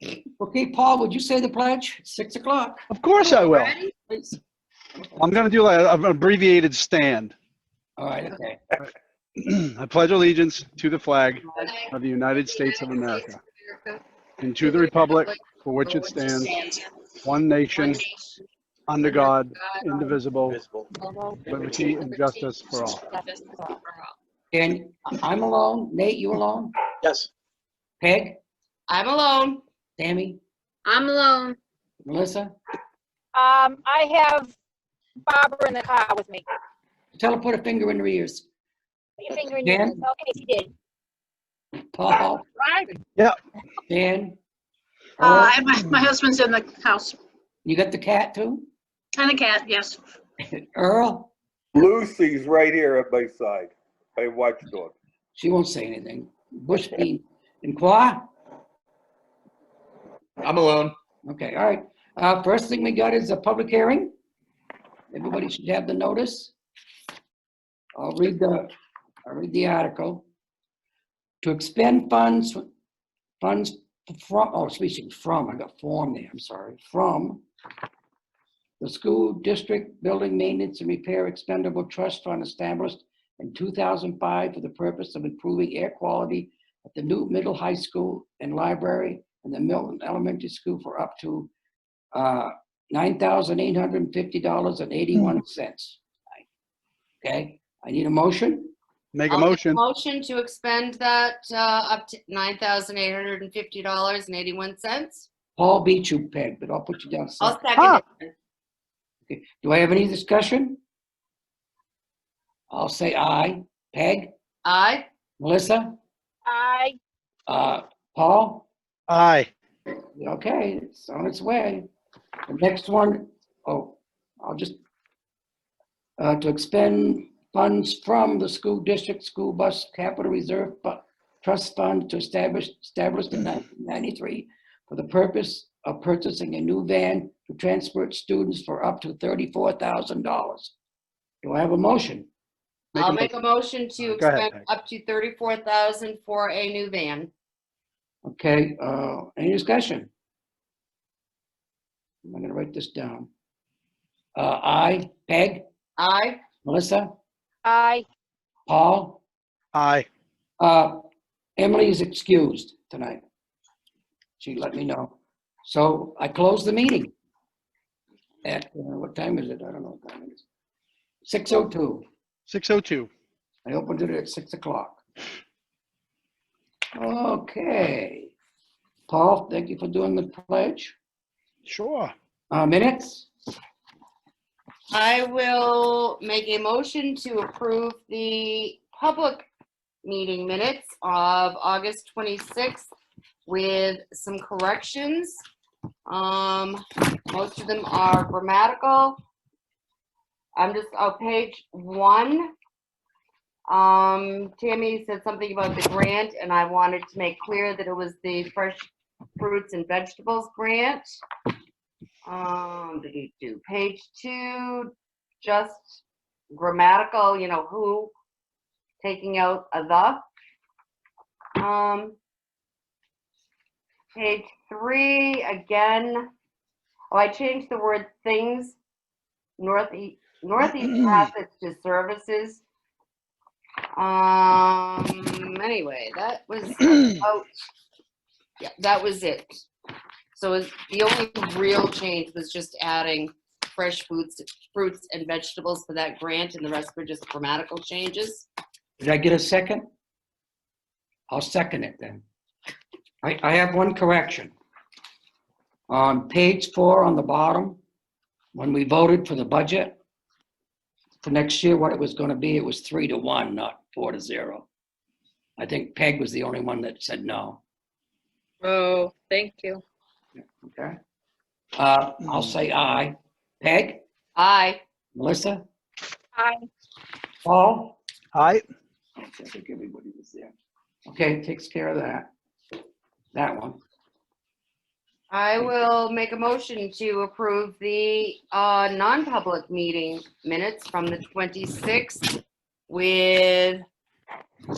Okay, Paul, would you say the pledge? 6 o'clock. Of course I will. Ready? Please. I'm going to do an abbreviated stand. All right, okay. I pledge allegiance to the flag of the United States of America and to the republic for which it stands, one nation, under God, indivisible, liberty and justice for all. And I'm alone. Nate, you alone? Yes. Peg? I'm alone. Tammy? I'm alone. Melissa? I have Barbara in the car with me. Tell her to put a finger in her ears. Put your finger in your Dan? ears. Okay, she did. Paul? Yeah. Dan? Earl? My husband's in the house. You got the cat too? And a cat, yes. Earl? Lucy's right here at my side, my watchdog. She won't say anything. Bush Bean. And Qua? I'm alone. Okay, all right. First thing we got is a public hearing. Everybody should have the notice. I'll read the article. To expend funds from, speaking from, I got form there, I'm sorry, from the school district building maintenance and repair expendable trust fund established in 2005 for the purpose of improving air quality at the new middle high school and library and the Milton Elementary School for up to $9,850.81. Okay, I need a motion. Make a I'll make motion. Motion to expend that up to $9,850.81. Paul beat you, Peg, but I'll put you down. I'll second. second it. Okay. Do I have any discussion? I'll say aye. Peg, Aye. Melissa, I, Paul? Aye. Okay, it's on its way. The next one, I'll just, to expend funds from the school district school bus capital reserve trust fund to established in 1993 for the purpose of purchasing a new van to transport students for up to $34,000. Do I have a motion? I'll make a motion to Go ahead, expend up to $34,000 for a new van. Okay, any discussion? I'm gonna write this down. Aye. Peg, Aye. Melissa, I, Paul? Aye. Emily is excused tonight. She let me know. So I close the meeting. At, what time is it? I don't know what time it is. 6:02. 6:02. I opened it at 6 o'clock. Okay. Paul, thank you for doing the pledge. Sure. Minutes? I will make a motion to approve the public meeting minutes of August 26th with some corrections. Most of them are grammatical. I'm just on page 1. Tammy said something about the grant, and I wanted to make clear that it was the fresh fruits and vegetables grant. Page 2, just grammatical, who, taking out a the. Page 3, again, I changed the word things. Northeast Passage to services. Anyway, that was about, yeah, that was it. So the only real change was just adding fresh fruits and vegetables for that grant, and the rest were just grammatical changes. Did I get a second? I'll second it then. I have one correction. On page 4 on the bottom, when we voted for the budget for next year, what it was going to be, it was 3-1, not 4-0. I think Peg was the only one that said no. Oh, thank you. Okay. I'll say aye. Peg, Aye. Melissa, I, Paul? Aye. Okay, I think everybody was there. Okay, takes care of that. That one. I will make a motion to approve the non-public meeting minutes from the 26th with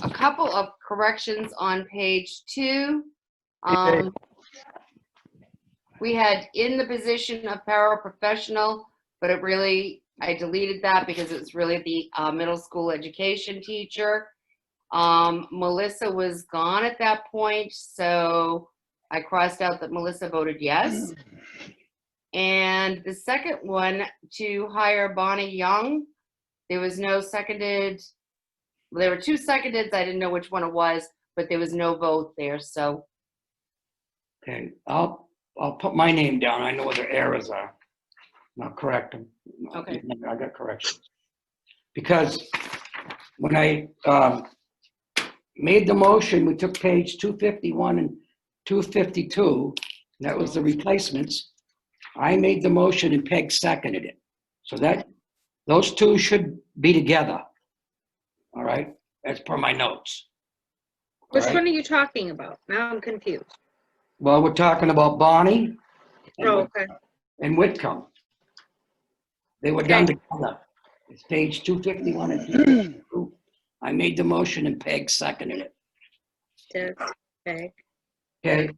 a couple of corrections on page 2. We had in the position of paraprofessional, but it really, I deleted that because it was really the middle school education teacher. Melissa was gone at that point, so I crossed out that Melissa voted yes. And the second one, to hire Bonnie Young, there was no seconded. Well, there were 2 secondeds. I didn't know which one it was, but there was no vote there. So Okay, I'll put my name down. I know what the errors are. I'll correct them. Okay. I got corrections. Because when I made the motion, we took page 251 and 252. That was the replacements. I made the motion and Peg seconded it. So that, those two should be together. All right, as per my notes. All Which right? one are you talking about? Now I'm confused. Well, we're talking about Bonnie Oh, okay. and Whitcomb. They were done together. It's page 251 and 252. I made the motion and Peg seconded it. Okay. Okay,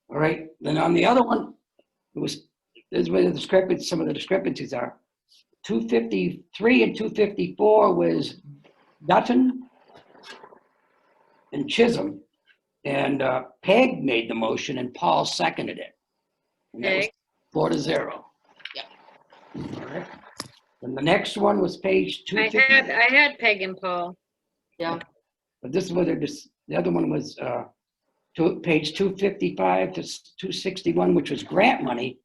all right. Then on the other one, it was, this is where the discrepancy, some of the discrepancies are. 253 and 254 was Dutton and Chisholm. And Peg made the motion and Paul seconded it. And that was Peg. 4-0. Yep. All right. And the next one was page I 250. had Peg and Paul. yeah, But this is where the other one was page 255 to 261, which was grant money.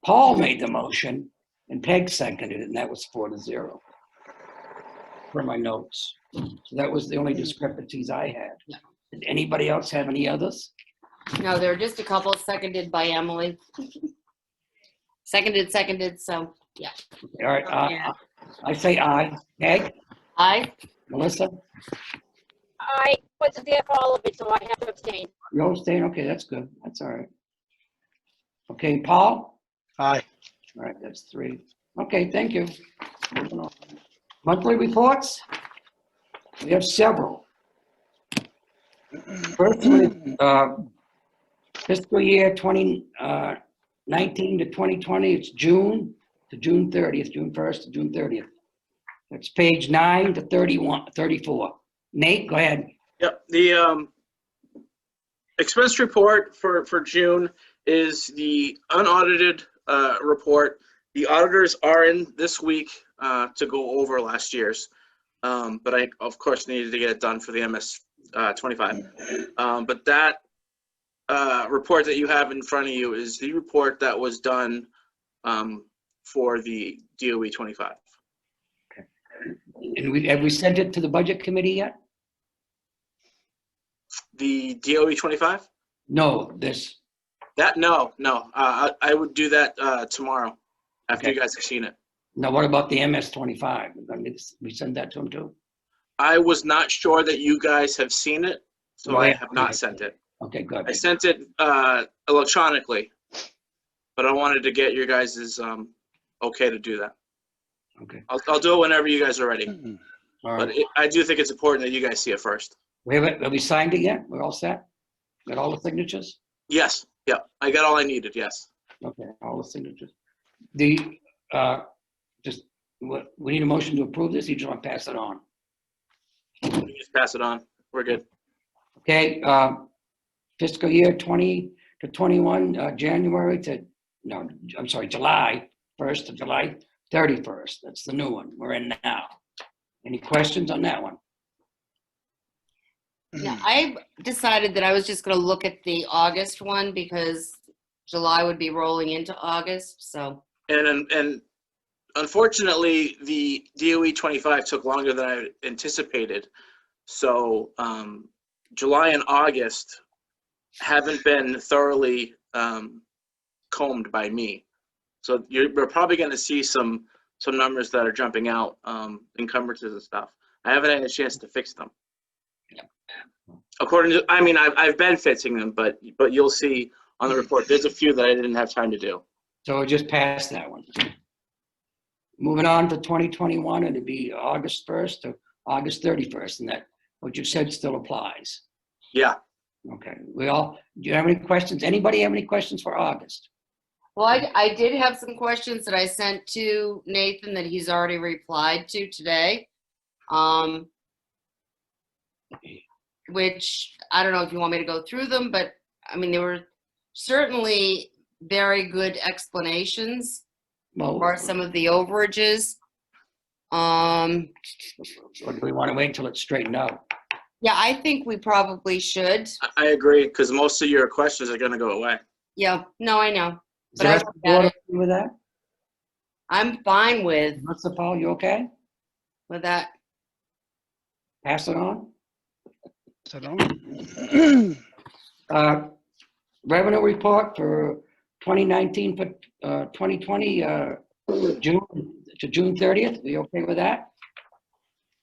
Paul made the motion and Peg seconded it, and that was 4-0 for my notes. So that was the only discrepancies I had. Yeah. Did anybody else have any others? no, there were just a couple seconded by Emily. Seconded. So yeah, All right, Yeah. I say aye. Peg, I Melissa, I wasn't there for all of it, so I have to abstain. you all staying? Okay, that's good. That's all right. Okay, Paul? Aye. All right, that's 3. Okay, thank you. Moving on. Monthly reports? We have several. First one is fiscal year 2019 to 2020. It's June to June 30th, June 1st to June 30th. That's page 9 to 34. Nate, go ahead. Yep, the expense report for June is the unaudited report. The auditors are in this week to go over last year's, but I, of course, needed to get it done for the MS 25. But that report that you have in front of you is the report that was done for the DOE 25. And have we sent it to the budget committee yet? The DOE 25? No, this, No. I would do that tomorrow after Okay. you guys have seen it. now what about the MS-25? We send that to them too? I was not sure that you guys have seen it, so Well, I I- have not sent it. Okay, good. I sent it electronically, but I wanted to get your guys' okay to do that. Okay, I'll do it whenever you guys are ready, all but right. I do think it's important that you guys see it first. Have we signed it yet? We're all set? Got all the signatures? Yes, yeah, I got all I needed, yes. Okay, all the signatures. We need a motion to approve this, you just want to pass it on? You can just pass it on, we're good. Okay, fiscal year 20 to 21, July 1st to July 31st. That's the new one we're in now. Any questions on that one? yeah, I decided that I was just going to look at the August one because July would be rolling into August. So And unfortunately, the DOE 25 took longer than I anticipated. So July and August haven't been thoroughly combed by me. So we're probably going to see some numbers that are jumping out, encumbrances and stuff. I haven't had a chance to fix them. According to, I mean, I've been fixing them, but you'll see on the report, there's a few that I didn't have time to do. So just pass that one. Moving on to 2021, it'd be August 1st to August 31st, and that, what you said still applies. Yeah. Okay, do you have any questions? Anybody have any questions for August? Well, I did have some questions that I sent to Nathan that he's already replied to today. Which I don't know if you want me to go through them, but I mean, they were certainly very good explanations Well, for some of the overages. or do we want to wait until it's straightened out? Yeah, I think we probably should. I agree, because most of your questions are gonna go away. Yeah, no, I know. Is But the I rest of looked the at board it. okay with that? I'm fine with Melissa, Paul, you okay? that. Pass it on. So don't. Revenue report for 2019, for 2020, June to June 30th. We okay with that?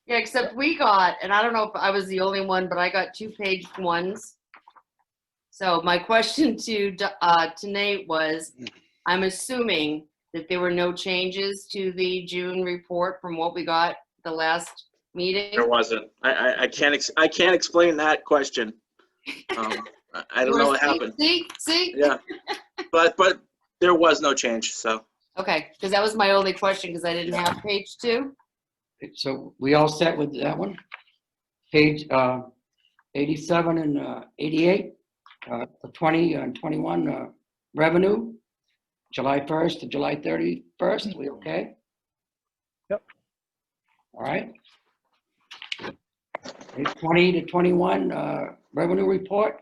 Yeah, except we got, and I don't know if I was the only one, but I got 2-page ones. So my question to Nate was, I'm assuming that there were no changes to the June report from what we got the last meeting? There wasn't. I can't explain that question. I don't know what happened. See? Yeah, but there was no change, so. Okay, because that was my only question, because I didn't have page 2. So we all set with that one? Page 87 and 88, for 20 and 21 revenue, July 1st to July 31st. We okay? Yep. All right. Page 20 to 21 revenue report,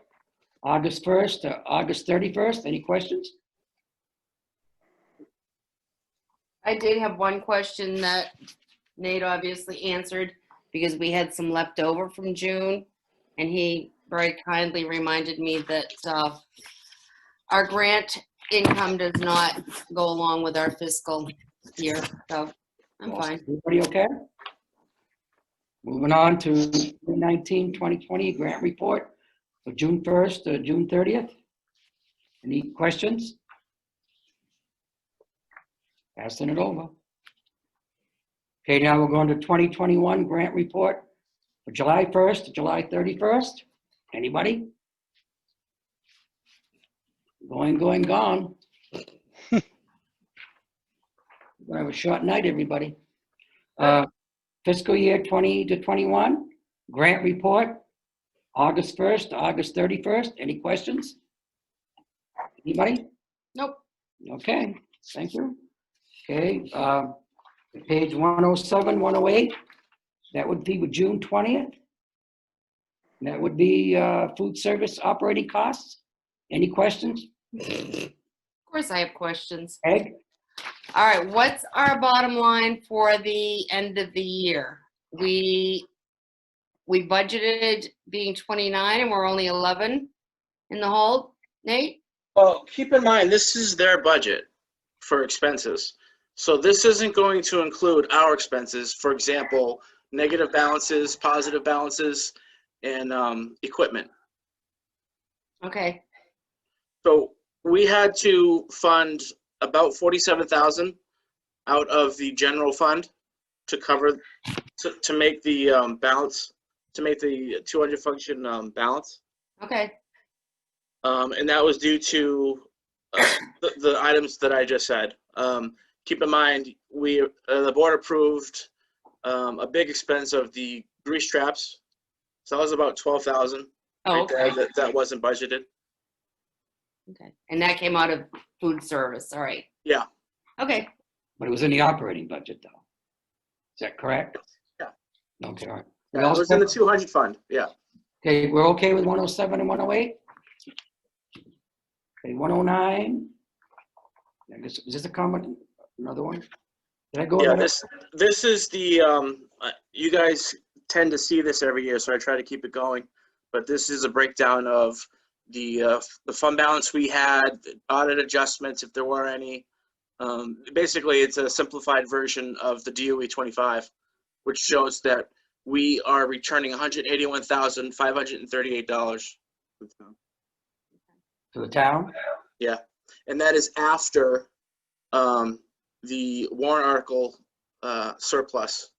August 1st to August 31st. Any questions? I did have one question that Nate obviously answered, because we had some left over from June, and he very kindly reminded me that our grant income does not go along with our fiscal year, so I'm fine. Everybody okay? Moving on to 2019-2020 grant report for June 1st to June 30th. Any questions? Passing it over. Okay, now we're going to 2021 grant report for July 1st to July 31st. Anybody? Going, gone. We're gonna have a short night, everybody. Fiscal year 20 to 21, grant report, August 1st to August 31st. Any questions? Anybody? Nope. Okay, thank you. Okay, page 107, 108, that would be with June 20th. That would be food service operating costs. Any questions? Of course I have questions. Ed? All right, what's our bottom line for the end of the year? We budgeted being 29 and we're only 11 in the hole, Nate? Well, keep in mind, this is their budget for expenses. So this isn't going to include our expenses. For example, negative balances, positive balances, and equipment. Okay, So we had to fund about 47,000 out of the general fund to cover, to make the balance, to make the 200 function balance. okay, And that was due to the items that I just said. Keep in mind, the board approved a big expense of the grease traps. So that was about 12,000 oh, right there okay, that wasn't budgeted. okay. And that came out of food service, all right. Yeah. Okay, But it was in the operating budget though. Is that correct? Yeah. Okay, all right. We Yeah, all it was in the set? 200 fund, yeah. Okay, we're okay with 107 and 108? Okay, 109. I guess, is this a comment, another one? Did I go Yeah, over that? this is the, you guys tend to see this every year, so I try to keep it going. But this is a breakdown of the fund balance we had, the audit adjustments, if there were any. Basically, it's a simplified version of the DOE 25, which shows that we are returning $181,538. To the town? Yeah, and that is after the warrant article surplus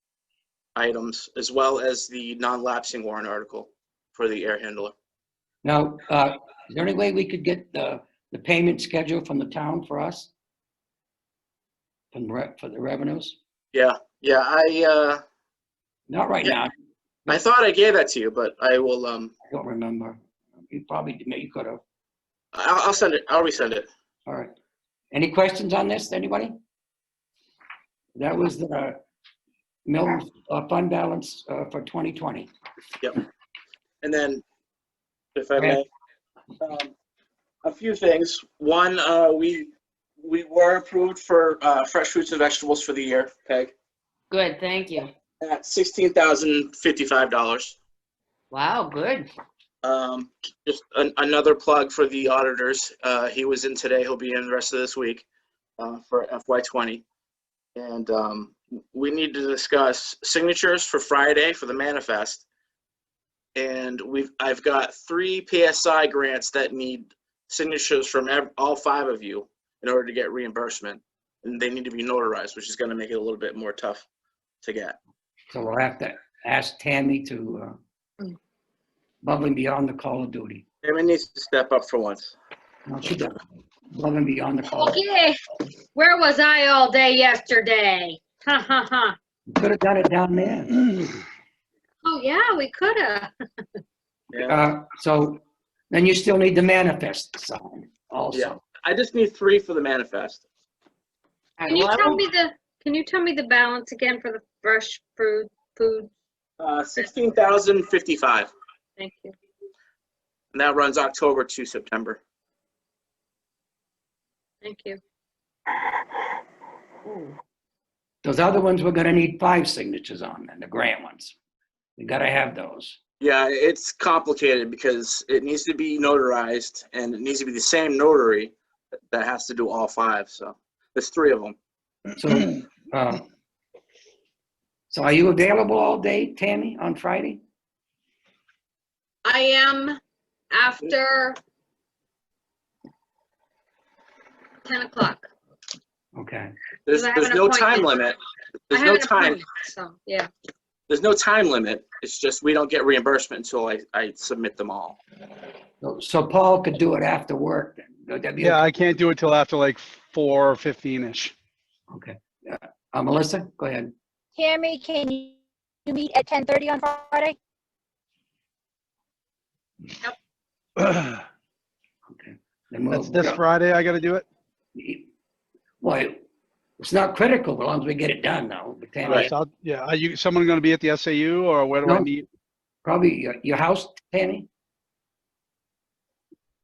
items, as well as the non-lapsing warrant article for the air handler. Now, is there any way we could get the the payment schedule from the town for us? For the revenues? Yeah, Not right Yeah. now. I thought I gave that to you, but I will, I don't remember. You probably, you could have. I'll send it. I'll resend it. All right. Any questions on this, anybody? That was the Milton fund balance for 2020. And then, if I Go ahead. may, a few things. One, we were approved for fresh fruits and vegetables for the year, Peg, Good, thank you. at $16,055. Wow, good. Just another plug for the auditors. He was in today. He'll be in the rest of this week for FY20. And we need to discuss signatures for Friday for the manifest. And I've got 3 PSI grants that need signatures from all 5 of you in order to get reimbursement. And they need to be notarized, which is going to make it a little bit more tough to get. So we'll have to ask Tammy to above and beyond the call of duty. Tammy needs to step up for once. No, she doesn't. Above and beyond the call. Okay, where was I all day yesterday? Ha ha ha. You could have done it down there. Oh, yeah, we could have. Yeah. So then you still need the manifest to sign also. Yeah. I just need 3 for the manifest. All right, Can you well, I tell don't- me can you tell me the balance again for the fresh food? $16,055. Thank you. And that runs October to September. Thank you. Those other ones, we're gonna need 5 signatures on them, the grant ones. We gotta have those. Yeah, it's complicated because it needs to be notarized and it needs to be the same notary that has to do all 5. So there's 3 of them. So are you available all day, Tammy, on Friday? I am after 10 o'clock. Okay. There's I have an no time appointment. limit. I There's have no an time. appointment, so, yeah. There's no time limit. It's just we don't get reimbursement until I submit them all. So Paul could do it after work then? Would that be Yeah, okay? I can't do it till after like 4:15-ish. Okay. Melissa, go ahead. Tammy, can you meet at 10:30 on Friday? Okay. Then we'll- That's this Friday I gotta do it? Well, it's not critical as long as we get it done though. But Tammy, Right. So yeah, are you, someone gonna be at the SAU or where do I No. meet? probably your house, Tammy?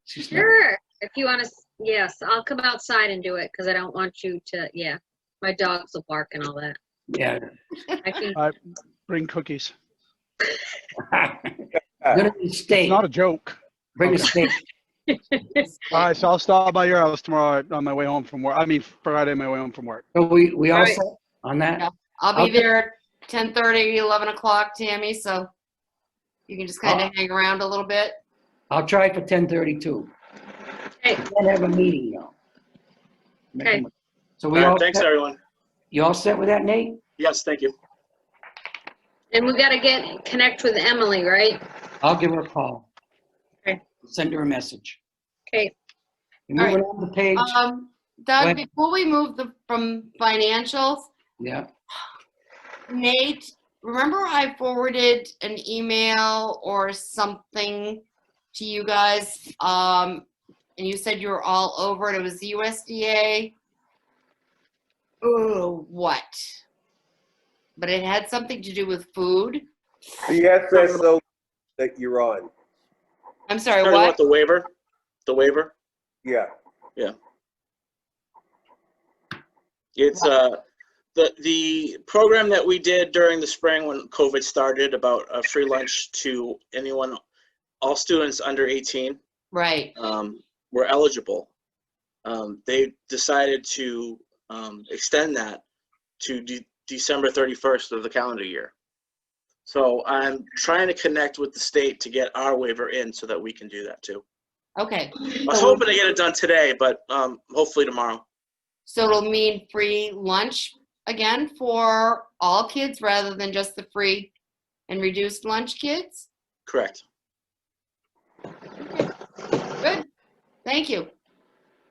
She's not- Sure, if you want to, yes, I'll come outside and do it, because I don't want you to, yeah. My dogs will bark and all that. Yeah. I can, Bring cookies. Gonna be steak. It's not a joke. Bring a Okay. steak. All right, so I'll stop by your house tomorrow on my way home from work. I mean, Friday on my way home from work. So we all All right. set on that? Yeah. I'll be Okay. there 10:30, 11 o'clock, Tammy, so you can just kind of hang around a little bit. I'll try for 10:32. Okay. Can't have a meeting though. Okay. So All we all right, thanks, set? everyone. You all set with that, Nate? Yes, thank you. and we gotta connect with Emily, right? I'll give her a call. Okay. Send her a message. Okay, We're moving on the page. Go Doug, ahead. before we move from financials, Yeah. Nate, remember I forwarded an email or something to you guys, and you said you were all over it. It was the USDA. Oh, what? But it had something to do with food. The SSO that you're on, I'm sorry, Talking what? about the waiver? The waiver? yeah. It's the program that we did during the spring when COVID started about a free lunch to anyone, all students under 18 Right. were eligible. They decided to extend that to December 31st of the calendar year. So I'm trying to connect with the state to get our waiver in so that we can do that too. Okay. I was hoping to get it done today, but hopefully tomorrow. So it'll mean free lunch again for all kids rather than just the free and reduced lunch kids? Correct. Good. Thank you.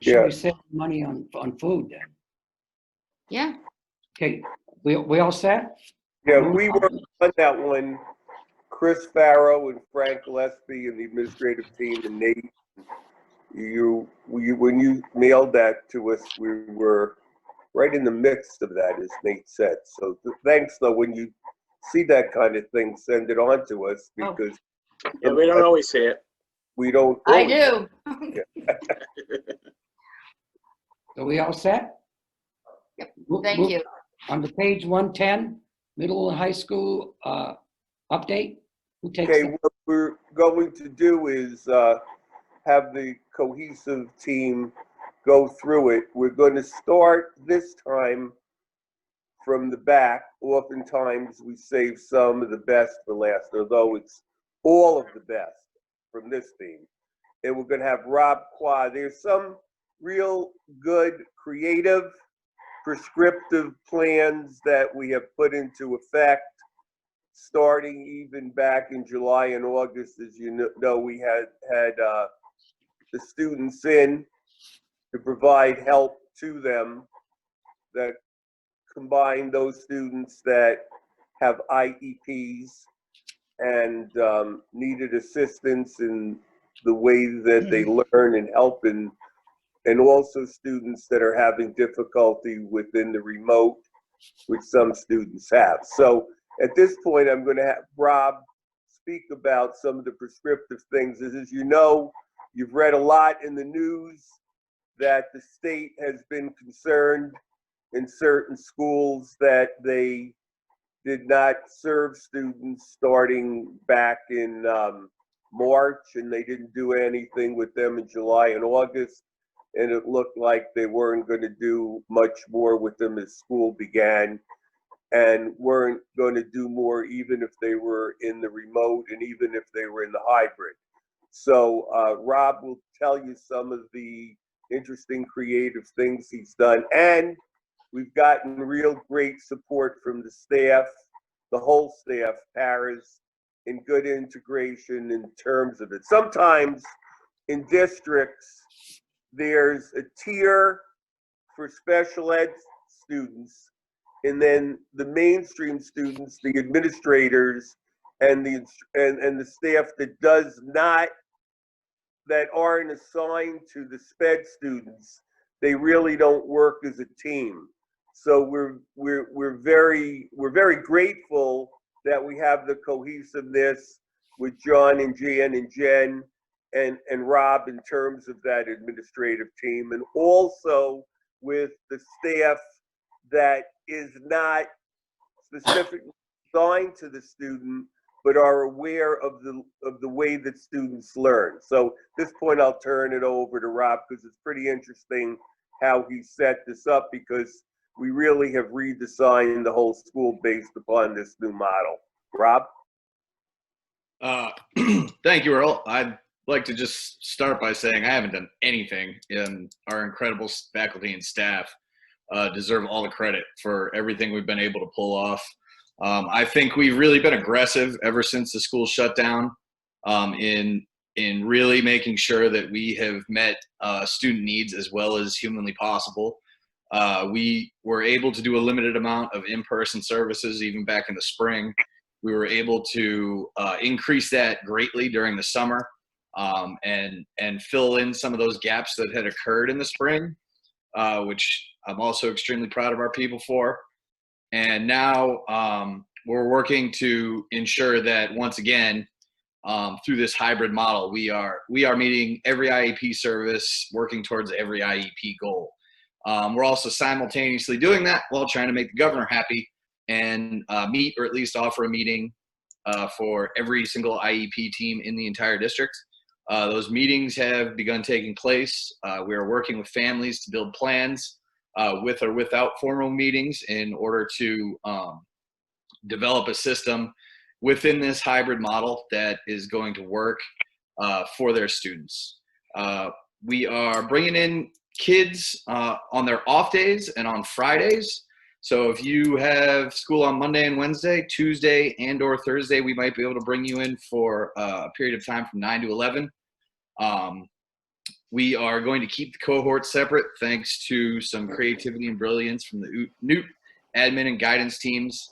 Should Yeah. we save money on food then? Yeah. Okay, we all set? Yeah, we were on that one. Chris Farrow and Frank Gillespie and the administrative team and Nate, when you mailed that to us, we were right in the midst of that, as Nate said. So thanks, though, when you see that kind of thing, send it on to us Oh. because Yeah, we don't always see it. we don't. I always- do. So we all set? Yep, Move- Thank move you. On to page 110, middle and high school update. Who takes Okay, it? what we're going to do is have the cohesive team go through it. We're going to start this time from the back. Oftentimes, we save some of the best for last, although it's all of the best from this team. And we're going to have Rob Qua. There's some real good, creative, prescriptive plans that we have put into effect, starting even back in July and August. As you know, we had the students in to provide help to them that combine those students that have IEPs and needed assistance in the way that they learn and help, and also students that are having difficulty within the remote, which some students have. So at this point, I'm going to have Rob speak about some of the prescriptive things. As you know, you've read a lot in the news that the state has been concerned in certain schools that they did not serve students starting back in March, and they didn't do anything with them in July and August. And it looked like they weren't going to do much more with them as school began, and weren't going to do more even if they were in the remote and even if they were in the hybrid. So Rob will tell you some of the interesting creative things he's done. And we've gotten real great support from the staff, the whole staff, paras, in good integration in terms of it. Sometimes in districts, there's a tier for special ed students, and then the mainstream students, the administrators, and the staff that aren't assigned to the sped students, they really don't work as a team. So we're very grateful that we have the cohesiveness with John and Jan and Jen and Rob in terms of that administrative team, and also with the staff that is not specifically assigned to the student, but are aware of the way that students learn. So at this point, I'll turn it over to Rob because it's pretty interesting how he set this up, because we really have redesigned the whole school based upon this new model. Rob? Thank you, Earl. I'd like to just start by saying I haven't done anything, and our incredible faculty and staff deserve all the credit for everything we've been able to pull off. I think we've really been aggressive ever since the school shut down in really making sure that we have met student needs as well as humanly possible. We were able to do a limited amount of in-person services even back in the spring. We were able to increase that greatly during the summer and fill in some of those gaps that had occurred in the spring, which I'm also extremely proud of our people for. And now we're working to ensure that once again, through this hybrid model, we are meeting every IEP service, working towards every IEP goal. We're also simultaneously doing that while trying to make the governor happy and meet, or at least offer a meeting for every single IEP team in the entire district. Those meetings have begun taking place. We are working with families to build plans with or without formal meetings in order to develop a system within this hybrid model that is going to work for their students. We are bringing in kids on their off days and on Fridays. So if you have school on Monday and Wednesday, Tuesday and or Thursday, we might be able to bring you in for a period of time from 9 to 11. We are going to keep the cohorts separate thanks to some creativity and brilliance from the Newt admin and guidance teams.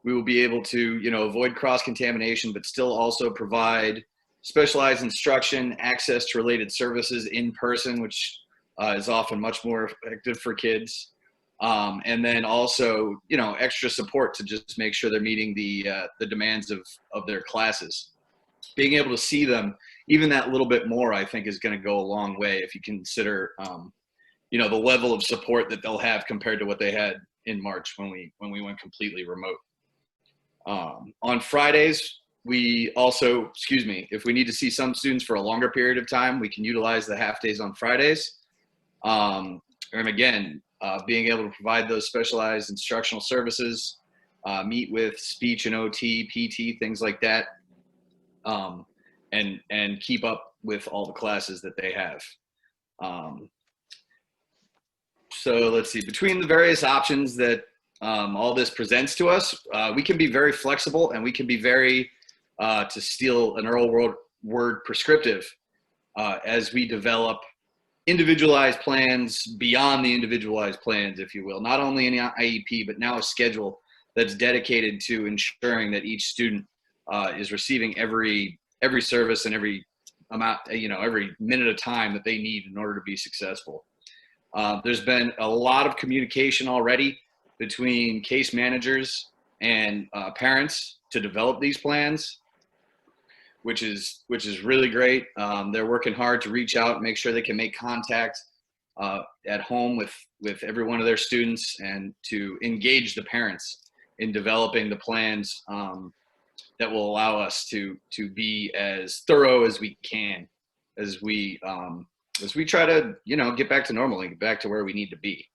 We will be able to, avoid cross-contamination, but still also provide specialized instruction, access to related services in person, which is often much more effective for kids. And then also, extra support to just make sure they're meeting the demands of their classes. Being able to see them, even that little bit more, I think is going to go a long way if you consider, the level of support that they'll have compared to what they had in March when we went completely remote. On Fridays, we also, if we need to see some students for a longer period of time, we can utilize the half days on Fridays. And again, being able to provide those specialized instructional services, meet with speech and OT, PT, things like that, and keep up with all the classes that they have. So let's see, between the various options that all this presents to us, we can be very flexible, and we can be very, to steal an Earl word, prescriptive as we develop individualized plans beyond the individualized plans, if you will. Not only an IEP, but now a schedule that's dedicated to ensuring that each student is receiving every service and every amount, every minute of time that they need in order to be successful. There's been a lot of communication already between case managers and parents to develop these plans, which is really great. They're working hard to reach out and make sure they can make contact at home with every one of their students, and to engage the parents in developing the plans that will allow us to be as thorough as we can as we try to get back to normal and get back to where we need to be.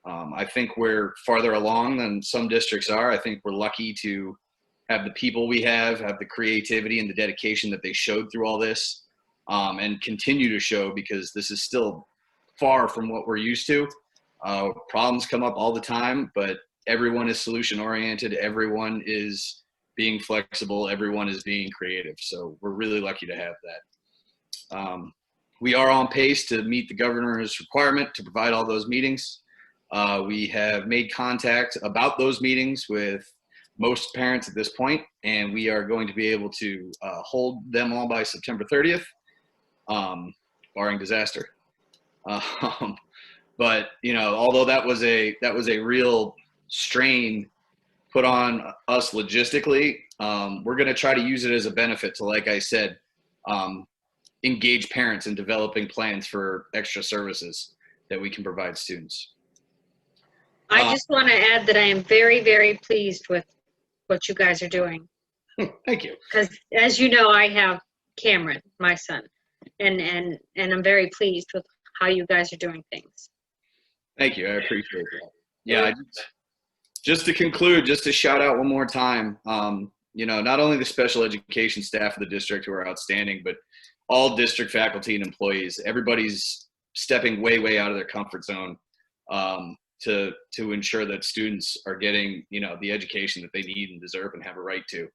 I think we're farther along than some districts are. I think we're lucky to have the people we have the creativity and the dedication that they showed through all this, and continue to show, because this is still far from what we're used to. Problems come up all the time, but everyone is solution oriented. Everyone is being flexible. Everyone is being creative. So we're really lucky to have that. We are on pace to meet the governor's requirement to provide all those meetings. We have made contact about those meetings with most parents at this point, and we are going to be able to hold them all by September 30th, barring disaster. But although that was a real strain put on us logistically, we're going to try to use it as a benefit to, like I said, engage parents in developing plans for extra services that we can provide students. I just want to add that I am very, very pleased with what you guys are doing. Thank you. Because as you know, I have Cameron, my son, and I'm very pleased with how you guys are doing things. Thank you. I appreciate that. Yeah. Just to conclude, just to shout out one more time, not only the special education staff of the district who are outstanding, but all district faculty and employees. Everybody's stepping way, way out of their comfort zone to ensure that students are getting, the education that they need and deserve and have a right to.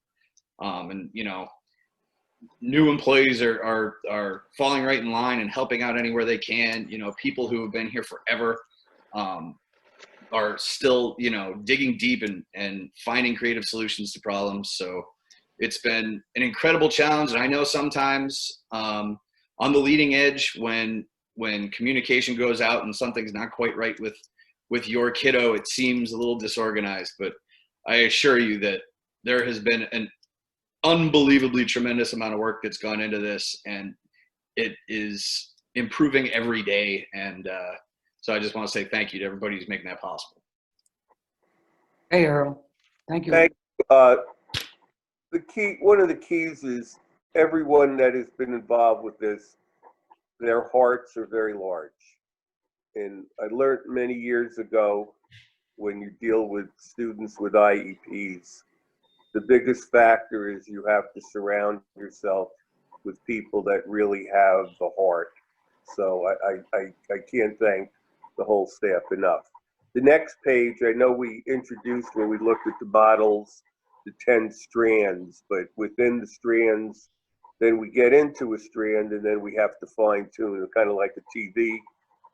And new employees are falling right in line and helping out anywhere they can. People who have been here forever are still, digging deep and finding creative solutions to problems. So it's been an incredible challenge. And I know sometimes on the leading edge, when communication goes out and something's not quite right with your kiddo, it seems a little disorganized, but I assure you that there has been an unbelievably tremendous amount of work that's gone into this, and it is improving every day. And so I just want to say thank you to everybody who's making that possible. Hey, Earl. Thank you. Thank one of the keys is everyone that has been involved with this, their hearts are very large. And I learned many years ago, when you deal with students with IEPs, the biggest factor is you have to surround yourself with people that really have the heart. So I can't thank the whole staff enough. The next page, I know we introduced when we looked at the models, the 10 strands, but within the strands, Then we get into a strand, and then we have to fine tune it, kind of like a TV,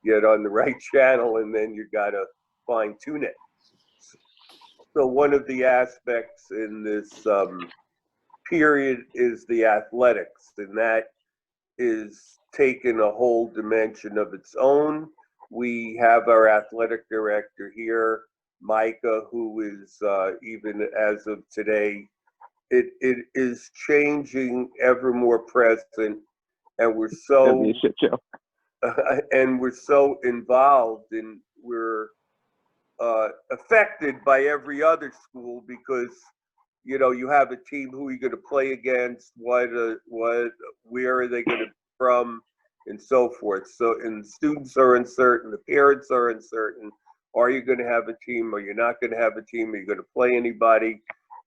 get on the right channel, and then you got to fine tune it. So one of the aspects in this period is the athletics, and that is taken a whole dimension of its own. We have our athletic director here, Micah, who is even as of today, it is changing ever more present, and we're so and we're so involved, and we're affected by every other school because you have a team, who are you going to play against, where are they going to be from, and so forth. So, and students are uncertain, the parents are uncertain. Are you going to have a team? Are you not going to have a team? Are you going to play anybody?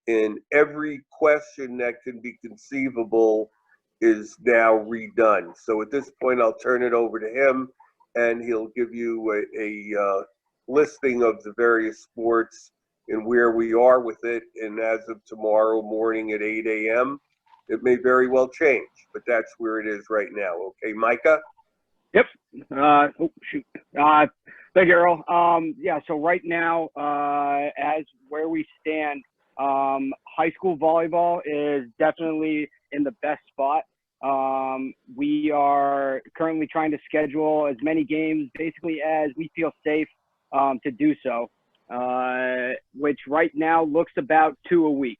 And every question that can be conceivable is now redone. So at this point, I'll turn it over to him, and he'll give you a listing of the various sports and where we are with it. And as of tomorrow morning at 8 a.m., it may very well change, but that's where it is right now. Okay, Micah? Yep. Oh, shoot. Thank you, Earl. Yeah, so right now, as where we stand, high school volleyball is definitely in the best spot. We are currently trying to schedule as many games basically as we feel safe to do so, which right now looks about 2 a week.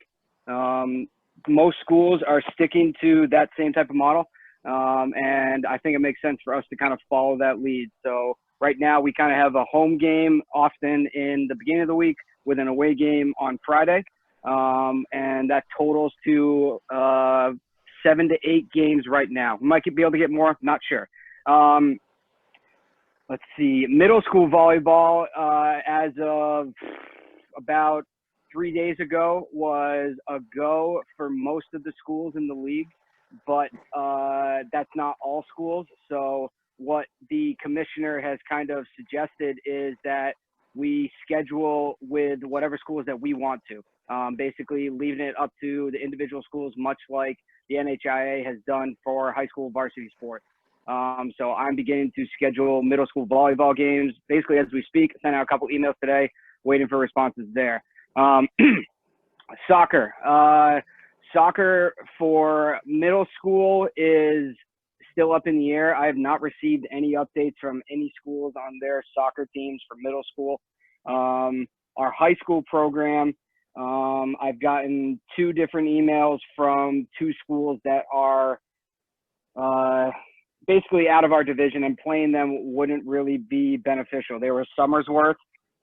Most schools are sticking to that same type of model, and I think it makes sense for us to kind of follow that lead. So right now we kind of have a home game often in the beginning of the week with an away game on Friday, and that totals to 7 to 8 games right now. We might be able to get more, not sure. Let's see, middle school volleyball, as of about 3 days ago, was a go for most of the schools in the league, but that's not all schools. So what the commissioner has kind of suggested is that we schedule with whatever schools that we want to, basically leaving it up to the individual schools, much like the NHIA has done for high school varsity sports. So I'm beginning to schedule middle school volleyball games basically as we speak. Sent out a couple emails today, waiting for responses there. Soccer. Soccer for middle school is still up in the air. I have not received any updates from any schools on their soccer teams for middle school. Our high school program, I've gotten 2 different emails from 2 schools that are basically out of our division, and playing them wouldn't really be beneficial. They were Somersworth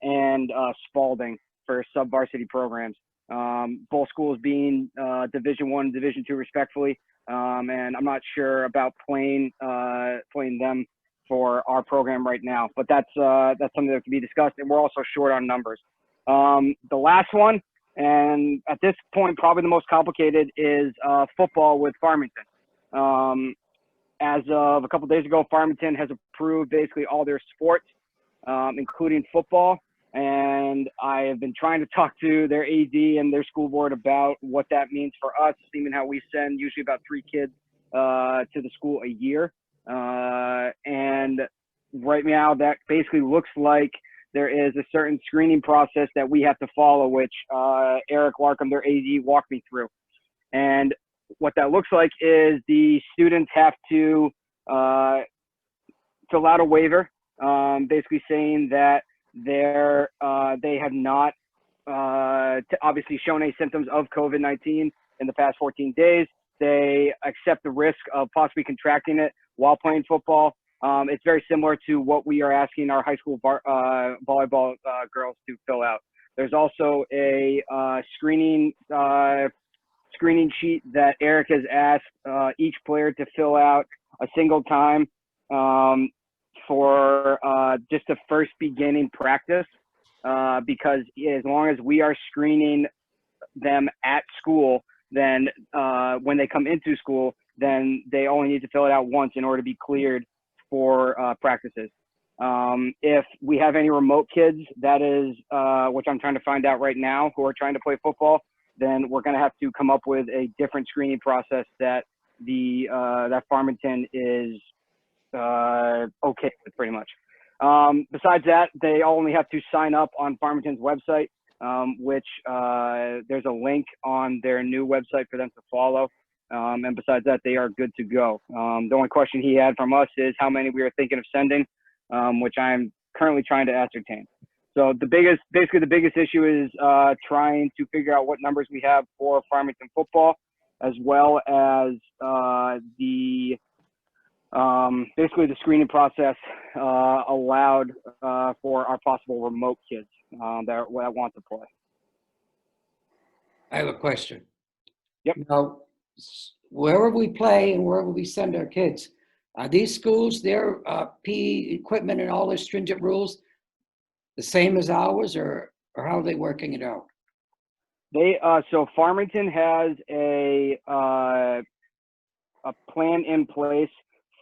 and Spalding for sub-varsity programs. Both schools being Division I, Division II respectfully, and I'm not sure about playing them for our program right now. But that's something that can be discussed, and we're also short on numbers. The last one, and at this point probably the most complicated, is football with Farmington. As of a couple days ago, Farmington has approved basically all their sports, including football. And I have been trying to talk to their AD and their school board about what that means for us, seeing how we send usually about 3 kids to the school a year. And right now that basically looks like there is a certain screening process that we have to follow, which Eric Larkham, their AD, walked me through. And what that looks like is the students have to fill out a waiver, basically saying that they have not obviously shown any symptoms of COVID-19 in the past 14 days. They accept the risk of possibly contracting it while playing football. It's very similar to what we are asking our high school volleyball girls to fill out. There's also a screening sheet that Eric has asked each player to fill out a single time for just a first beginning practice, because as long as we are screening them at school, then when they come into school, then they only need to fill it out once in order to be cleared for practices. If we have any remote kids, that is, which I'm trying to find out right now, who are trying to play football, then we're going to have to come up with a different screening process that that Farmington is okay with, pretty much. Besides that, they only have to sign up on Farmington's website, which there's a link on their new website for them to follow. And besides that, they are good to go. The only question he had from us is how many we are thinking of sending, which I'm currently trying to ascertain. So basically the biggest issue is trying to figure out what numbers we have for Farmington football, as well as basically the screening process allowed for our possible remote kids that want to play. I have a question. Yep. Now, wherever we play and wherever we send our kids, are these schools, their PE equipment and all the stringent rules the same as ours, or how are they working it out? So Farmington has a plan in place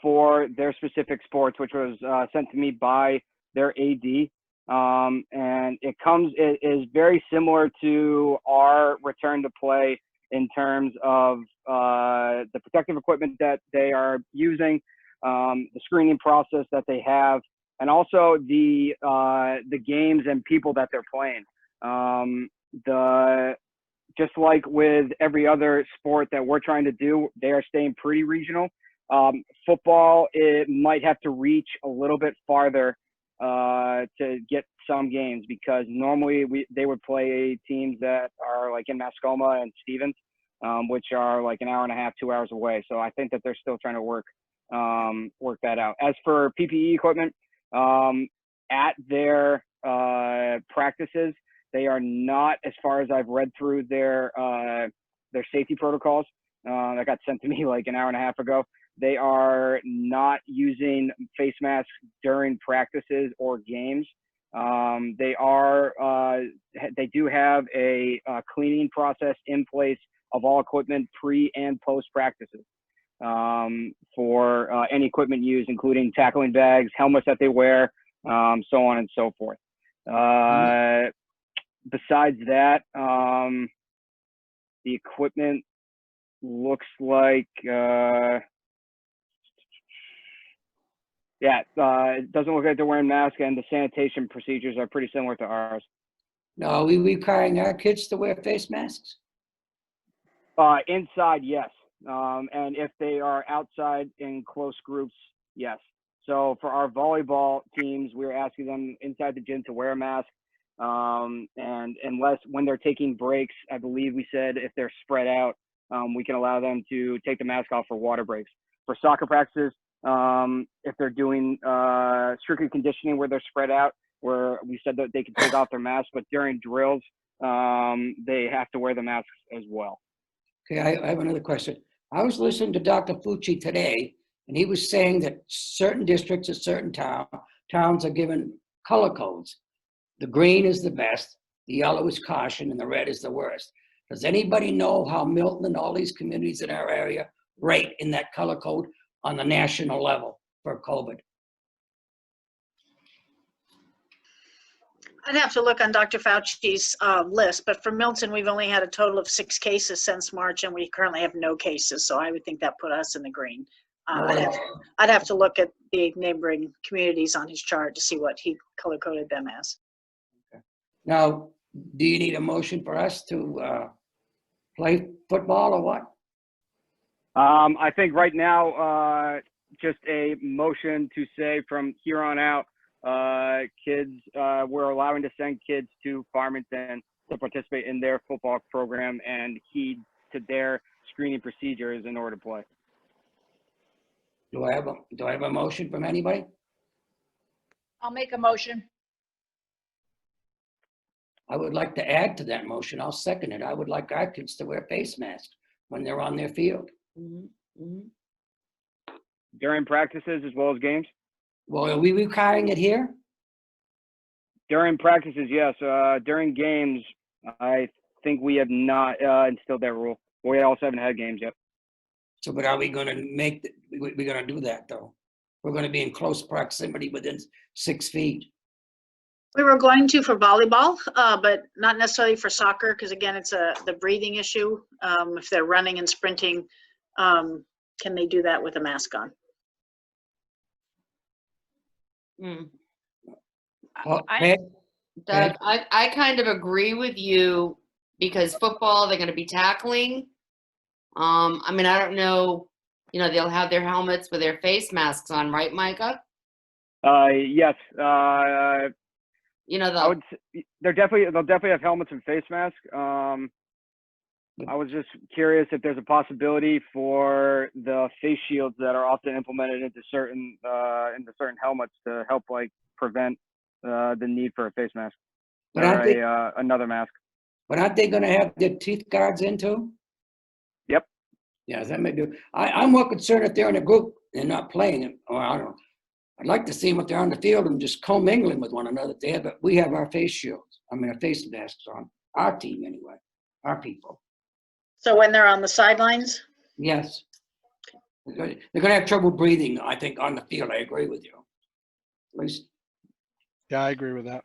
for their specific sports, which was sent to me by their AD. And it is very similar to our return to play in terms of the protective equipment that they are using, the screening process that they have, and also the games and people that they're playing. Just like with every other sport that we're trying to do, they are staying pretty regional. Football, it might have to reach a little bit farther to get some games, because normally they would play teams that are like in Mascoma and Stevens, which are like an hour and a half, 2 hours away. So I think that they're still trying to work that out. As for PPE equipment, at their practices, they are not, as far as I've read through their safety protocols that got sent to me like an hour and a half ago, they are not using face masks during practices or games. They do have a cleaning process in place of all equipment pre and post practices for any equipment used, including tackling bags, helmets that they wear, so on and so forth. Besides that, the equipment looks like, it doesn't look like they're wearing masks, and the sanitation procedures are pretty similar to ours. No, are we requiring our kids to wear face masks? Inside, yes. And if they are outside in close groups, yes. So for our volleyball teams, we're asking them inside the gym to wear a mask. And unless when they're taking breaks, I believe we said if they're spread out, we can allow them to take the mask off for water breaks. For soccer practices, if they're doing strictly conditioning where they're spread out, where we said that they can take off their masks, but during drills, they have to wear the masks as well. Okay, I have another question. I was listening to Dr. Fucci today, and he was saying that certain districts or certain towns are given color codes. The green is the best, the yellow is caution, and the red is the worst. Does anybody know how Milton and all these communities in our area rate in that color code on the national level for COVID? I'd have to look on Dr. Fauci's list, but for Milton, we've only had a total of 6 cases since March, and we currently have no cases. So I would think that put us in the green. I'd have to look at the neighboring communities on his chart to see what he color coded them as. Okay. Now, do you need a motion for us to play football or what? I think right now, just a motion to say from here on out, kids, we're allowing to send kids to Farmington to participate in their football program and heed to their screening procedures in order to play. Do I have a motion from anybody? I'll make a motion. I would like to add to that motion. I'll second it. I would like our kids to wear face masks when they're on their field. During practices as well as games? Well, are we requiring it here? During practices, yes. During games, I think we have not instilled that rule. We also haven't had games yet. So, but are we going to we're going to do that though? We're going to be in close proximity within 6 feet. We were going to for volleyball, but not necessarily for soccer, because again, it's the breathing issue. If they're running and sprinting, can they do that with a mask on? Hmm. Peg? Doug, I kind of agree with you because football, they're going to be tackling. I mean, I don't know, they'll have their helmets with their face masks on, right, Micah? Yes. I The would. They'll definitely have helmets and face masks. I was just curious if there's a possibility for the face shields that are often implemented into certain helmets to help like prevent the need for a face mask But or aren't they, another mask. but aren't they gonna have their teeth guards in too? Yep. Yeah, that may do. I'm more concerned if they're in a group and not playing, or I don't know. I'd like to see them if they're on the field and just commingling with one another. We have our face shields, our face masks on, our team anyway, our people. So when they're on the sidelines? Yes. They're gonna have trouble breathing, I think, on the field. I agree with you. At least, Yeah, I agree with that.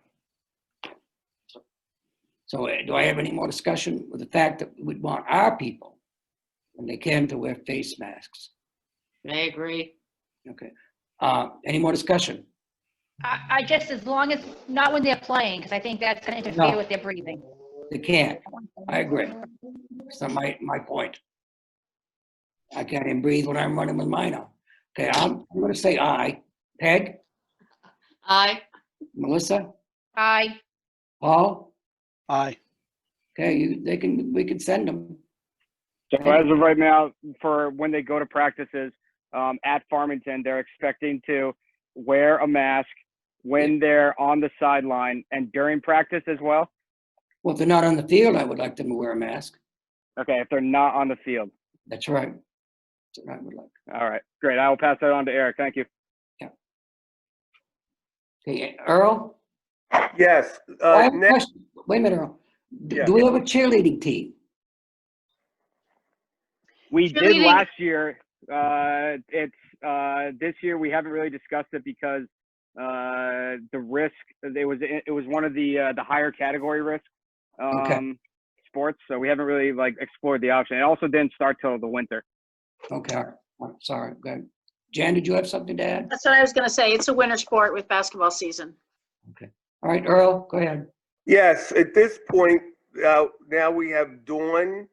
so do I have any more discussion with the fact that we'd want our people, when they can, to wear face masks? I agree. Okay. Any more discussion? I just, as long as, not when they're playing, because I think that's going to interfere No. with their breathing. They can't. I agree. That's my point. I can't even breathe when I'm running with mine on. Okay, I'm gonna say aye. Peg, Aye. Melissa, Aye. Paul? Aye. Okay, we can send them. So as of right now, for when they go to practices at Farmington, they're expecting to wear a mask when they're on the sideline and during practice as well. Well, if they're not on the field, I would like them to wear a mask. Okay, if they're not on the field. That's right. That's what I would like. All right, great. I will pass that on to Eric. Thank you. Okay, Earl? Yes, I have a next, question. Wait a minute, Earl. Yeah. Do we have a cheerleading team? We did Cheerleading- last year. This year we haven't really discussed it because the risk. It was one of the higher category risk sports. So we haven't really explored the option. It also didn't start till the winter. Okay, all right. Sorry. Go ahead. Jan, did you have something to add? That's what I was gonna say. It's a winter sport with basketball season. All right, Earl, go ahead. yes, at this point, now we have Dawn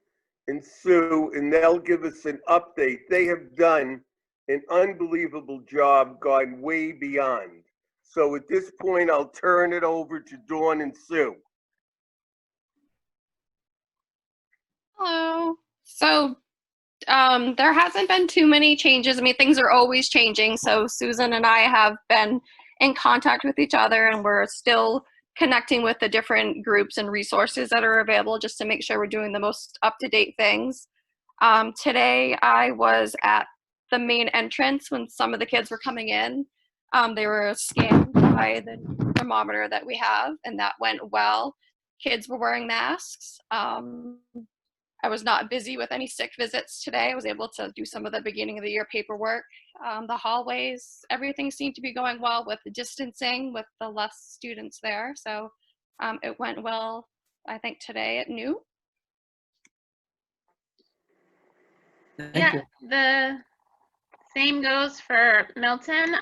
and Sue, and they'll give us an update. They have done an unbelievable job, gone way beyond. So at this point, I'll turn it over to Dawn and Sue. Hello. So there hasn't been too many changes. I mean, things are always changing. So Susan and I have been in contact with each other, and we're still connecting with the different groups and resources that are available just to make sure we're doing the most up-to-date things. Today I was at the main entrance when some of the kids were coming in. They were scanned by the thermometer that we have, and that went well. Kids were wearing masks. I was not busy with any sick visits today. I was able to do some of the beginning of the year paperwork. The hallways, everything seemed to be going well with the distancing, with the less students there. So it went well, I think, today at noon. Thank you. The same goes for Milton.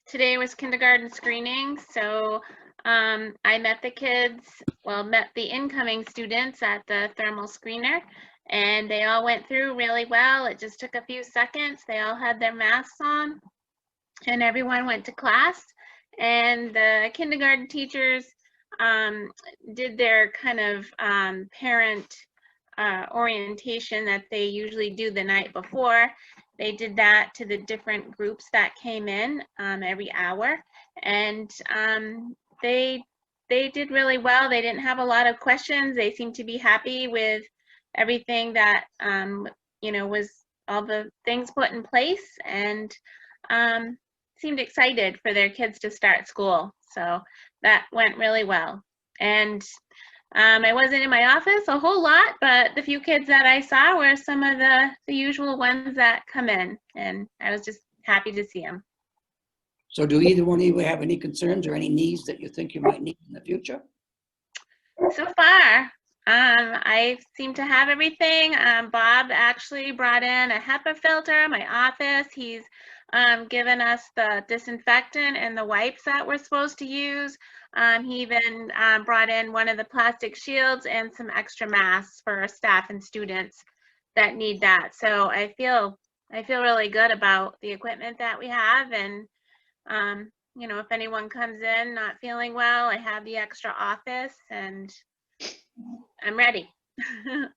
Today was kindergarten screening, so I met the kids, met the incoming students at the thermal screener, and they all went through really well. It just took a few seconds. They all had their masks on, and everyone went to class. And the kindergarten teachers did their kind of parent orientation that they usually do the night before. They did that to the different groups that came in every hour, and they did really well. They didn't have a lot of questions. They seemed to be happy with everything that was all the things put in place, and seemed excited for their kids to start school. So that went really well. And I wasn't in my office a whole lot, but the few kids that I saw were some of the usual ones that come in, and I was just happy to see them. So do either one of you have any concerns or any needs that you think you might need in the future? So far, I seem to have everything. Bob actually brought in a HEPA filter in my office. He's given us the disinfectant and the wipes that we're supposed to use. He even brought in one of the plastic shields and some extra masks for our staff and students that need that. So I feel really good about the equipment that we have, and you know, if anyone comes in not feeling well, I have the extra office and I'm ready. I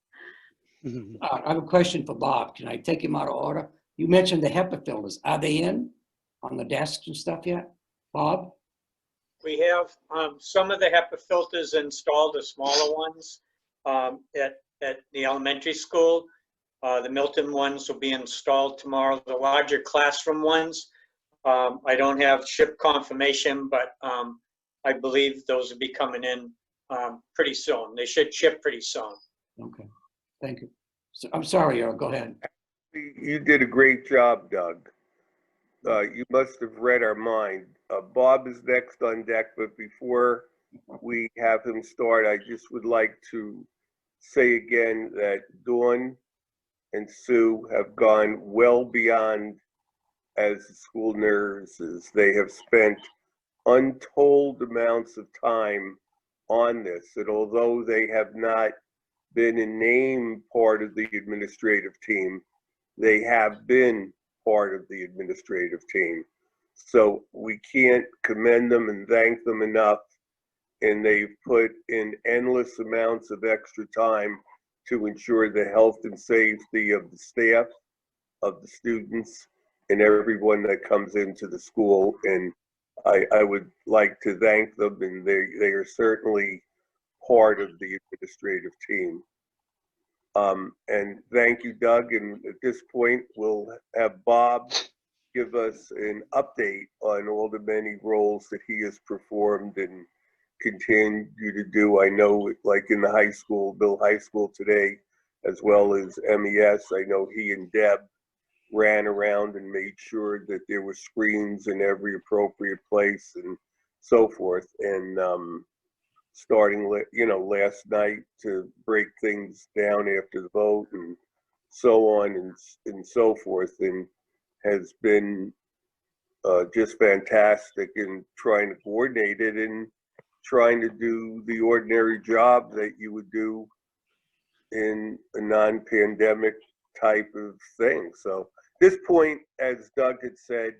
have a question for Bob. Can I take him out of order? You mentioned the HEPA filters. Are they in on the desks and stuff yet? Bob? We have some of the HEPA filters installed, the smaller ones, at the elementary school. The Milton ones will be installed tomorrow. The larger classroom ones, I don't have ship confirmation, but I believe those will be coming in pretty soon. They should ship pretty soon. Okay, thank you. So, I'm sorry, Earl, go ahead. You did a great job, Doug. You must have read our mind. Bob is next on deck, but before we have him start, I just would like to say again that Dawn and Sue have gone well beyond as school nurses. They have spent untold amounts of time on this, and although they have not been a name part of the administrative team, they have been part of the administrative team. So we can't commend them and thank them enough. And they've put in endless amounts of extra time to ensure the health and safety of the staff, of the students, and everyone that comes into the school. And I would like to thank them, and they are certainly part of the administrative team. And thank you, Doug. And at this point, we'll have Bob give us an update on all the many roles that he has performed and continue to do. I know, like in the high school, Bill High School today, as well as MES, I know he and Deb ran around and made sure that there were screens in every appropriate place and so forth. And starting, last night to break things down after the vote and so on and so forth, and has been just fantastic in trying to coordinate it and trying to do the ordinary job that you would do in a non-pandemic type of thing. So at this point, as Doug had said,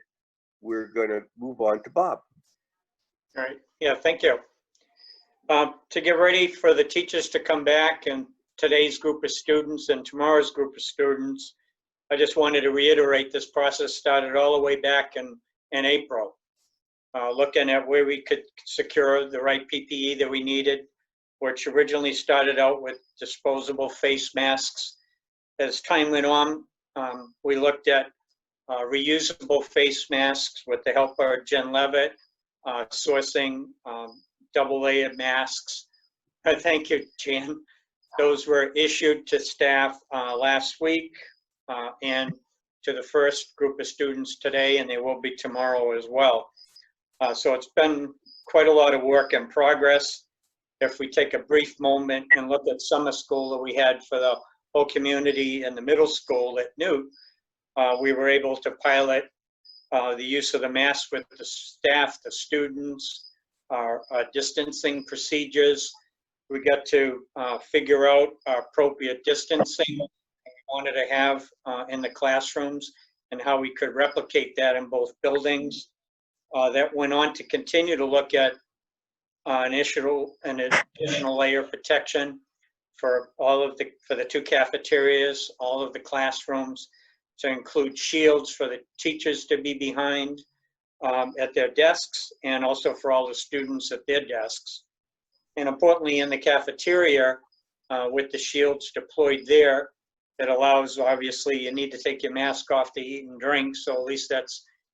we're going to move on to Bob. All right. Yeah, thank you. To get ready for the teachers to come back and today's group of students and tomorrow's group of students, I just wanted to reiterate this process started all the way back in April, looking at where we could secure the right PPE that we needed, which originally started out with disposable face masks. As time went on, we looked at reusable face masks with the help of Jen Levitt, sourcing double-layered masks. Thank you, Jan. Those were issued to staff last week and to the first group of students today, and they will be tomorrow as well. So it's been quite a lot of work in progress. If we take a brief moment and look at summer school that we had for the whole community and the middle school at Newt, we were able to pilot the use of the mask with the staff, the students, our distancing procedures. We got to figure out appropriate distancing we wanted to have in the classrooms and how we could replicate that in both buildings. That went on to continue to look at an additional layer of protection for the two cafeterias, all of the classrooms, to include shields for the teachers to be behind at their desks, and also for all the students at their desks. And importantly, in the cafeteria, with the shields deployed there, that allows, obviously, you need to take your mask off to eat and drink, so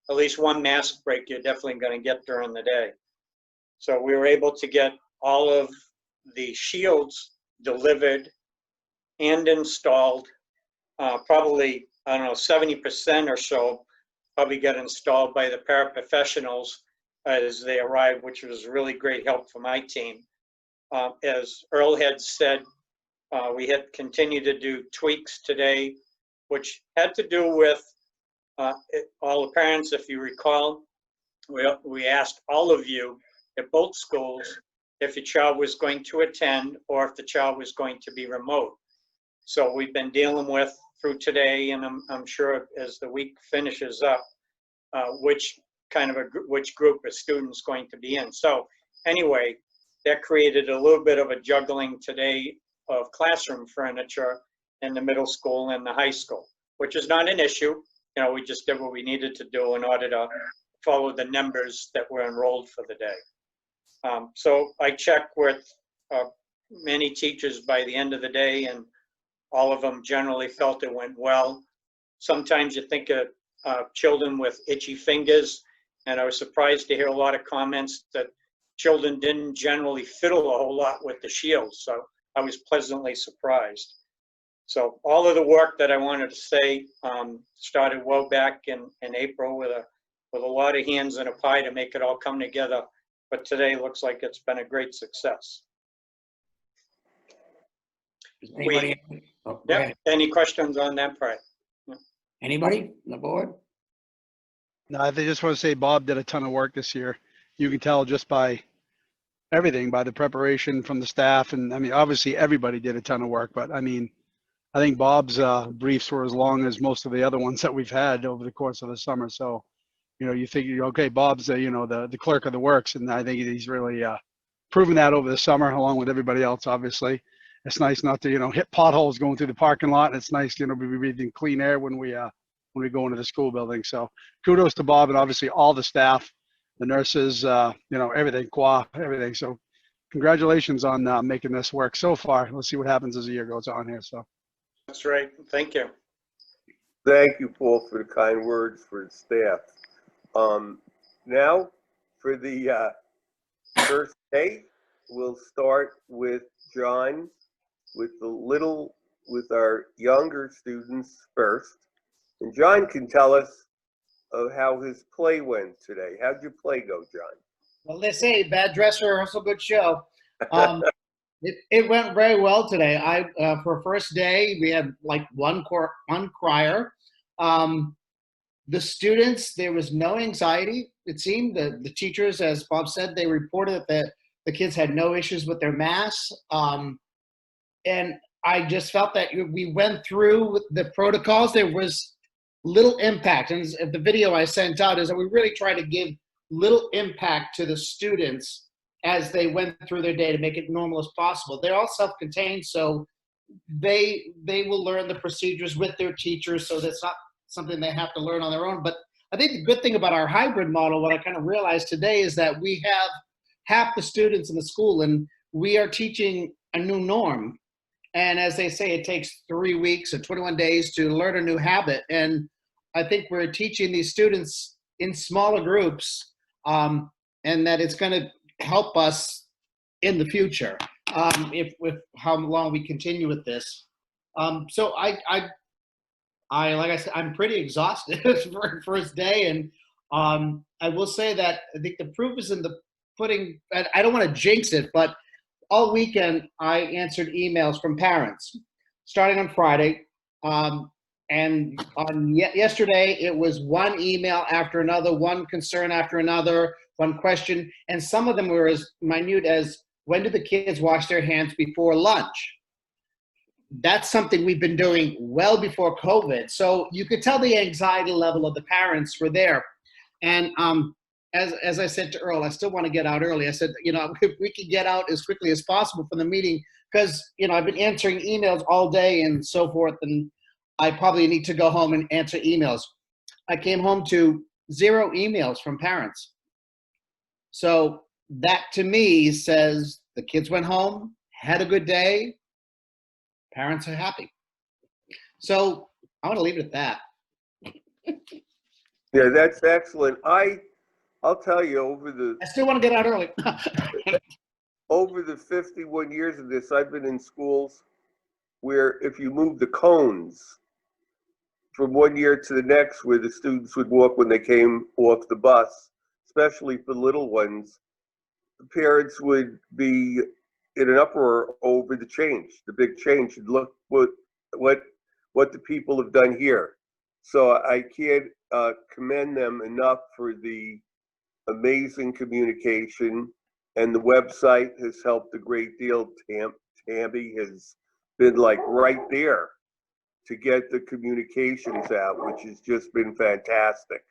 at least one mask break you're definitely going to get during the day. So we were able to get all of the shields delivered and installed. Probably, I don't know, 70% or so probably got installed by the paraprofessionals as they arrived, which was really great help for my team. As Earl had said, We had continued to do tweaks today, which had to do with all the parents, if you recall. We asked all of you at both schools if your child was going to attend or if the child was going to be remote. So we've been dealing with through today, and I'm sure as the week finishes up, which group of students going to be in. So anyway, that created a little bit of a juggling today of classroom furniture in the middle school and the high school, which is not an issue. You know, we just did what we needed to do in order to follow the numbers that were enrolled for the day. So I checked with many teachers by the end of the day, and all of them generally felt it went well. Sometimes you think of children with itchy fingers, and I was surprised to hear a lot of comments that children didn't generally fiddle a whole lot with the shields, so I was pleasantly surprised. So all of the work that I wanted to say started well back in April with a lot of hands in a pie to make it all come together, but today looks like it's been a great success. Anybody? Oh, go Yeah, ahead. any questions on that part? Anybody on the board? No, I just want to say Bob did a ton of work this year. You can tell just by everything, by the preparation from the staff. And I mean, obviously everybody did a ton of work, but I mean, I think Bob's briefs were as long as most of the other ones that we've had over the course of the summer. So, you know, you figure, okay, Bob's the clerk of the works, and I think he's really proven that over the summer, along with everybody else. Obviously, it's nice not to hit potholes going through the parking lot, and it's nice to be breathing clean air when we go into the school building. So, kudos to Bob and obviously all the staff, the nurses, everything, everything. So, congratulations on making this work so far. Let's see what happens as the year goes on here. So. That's right. Thank you. Thank you, Paul, for the kind words for the staff. Now, for the first day, we'll start with John, with our younger students first. And John can tell us how his play went today. How'd your play go, John? Well, they say bad dress rehearsal, good show. It went very well today. For first day, we had like one crier. The students, there was no anxiety. It seemed the teachers, as Bob said, they reported that the kids had no issues with their masks. And I just felt that we went through the protocols. There was little impact. And the video I sent out is that we really try to give little impact to the students as they went through their day to make it normal as possible. They're all self-contained, so they will learn the procedures with their teachers, so that's not something they have to learn on their own. But I think the good thing about our hybrid model, what I kind of realized today, is that we have half the students in the school, and we are teaching a new norm. And as they say, it takes 3 weeks or 21 days to learn a new habit. And I think we're teaching these students in smaller groups, and that it's going to help us in the future with how long we continue with this. So I like I said, I'm pretty exhausted for first day, and I will say that I think the proof is in the pudding. I don't want to jinx it, but all weekend I answered emails from parents, starting on Friday, and on yesterday it was one email after another, one concern after another, one question, and some of them were as minute as, when do the kids wash their hands before lunch? That's something we've been doing well before COVID. So you could tell the anxiety level of the parents were there. And as I said to Earl, I still want to get out early. I said, if we could get out as quickly as possible from the meeting, because, I've been answering emails all day and so forth, and I probably need to go home and answer emails. I came home to 0 emails from parents. So that to me says the kids went home, had a good day, parents are happy. So I want to leave it at that. Yeah, that's excellent. I'll tell you, I still want to get out early. over the 51 years of this, I've been in schools where if you move the cones from one year to the next, where the students would walk when they came off the bus, especially for little ones, the parents would be in an uproar over the change, the big change. And look what the people have done here. So I can't commend them enough for the amazing communication, and the website has helped a great deal. Tammy has been like right there to get the communications out, which has just been fantastic.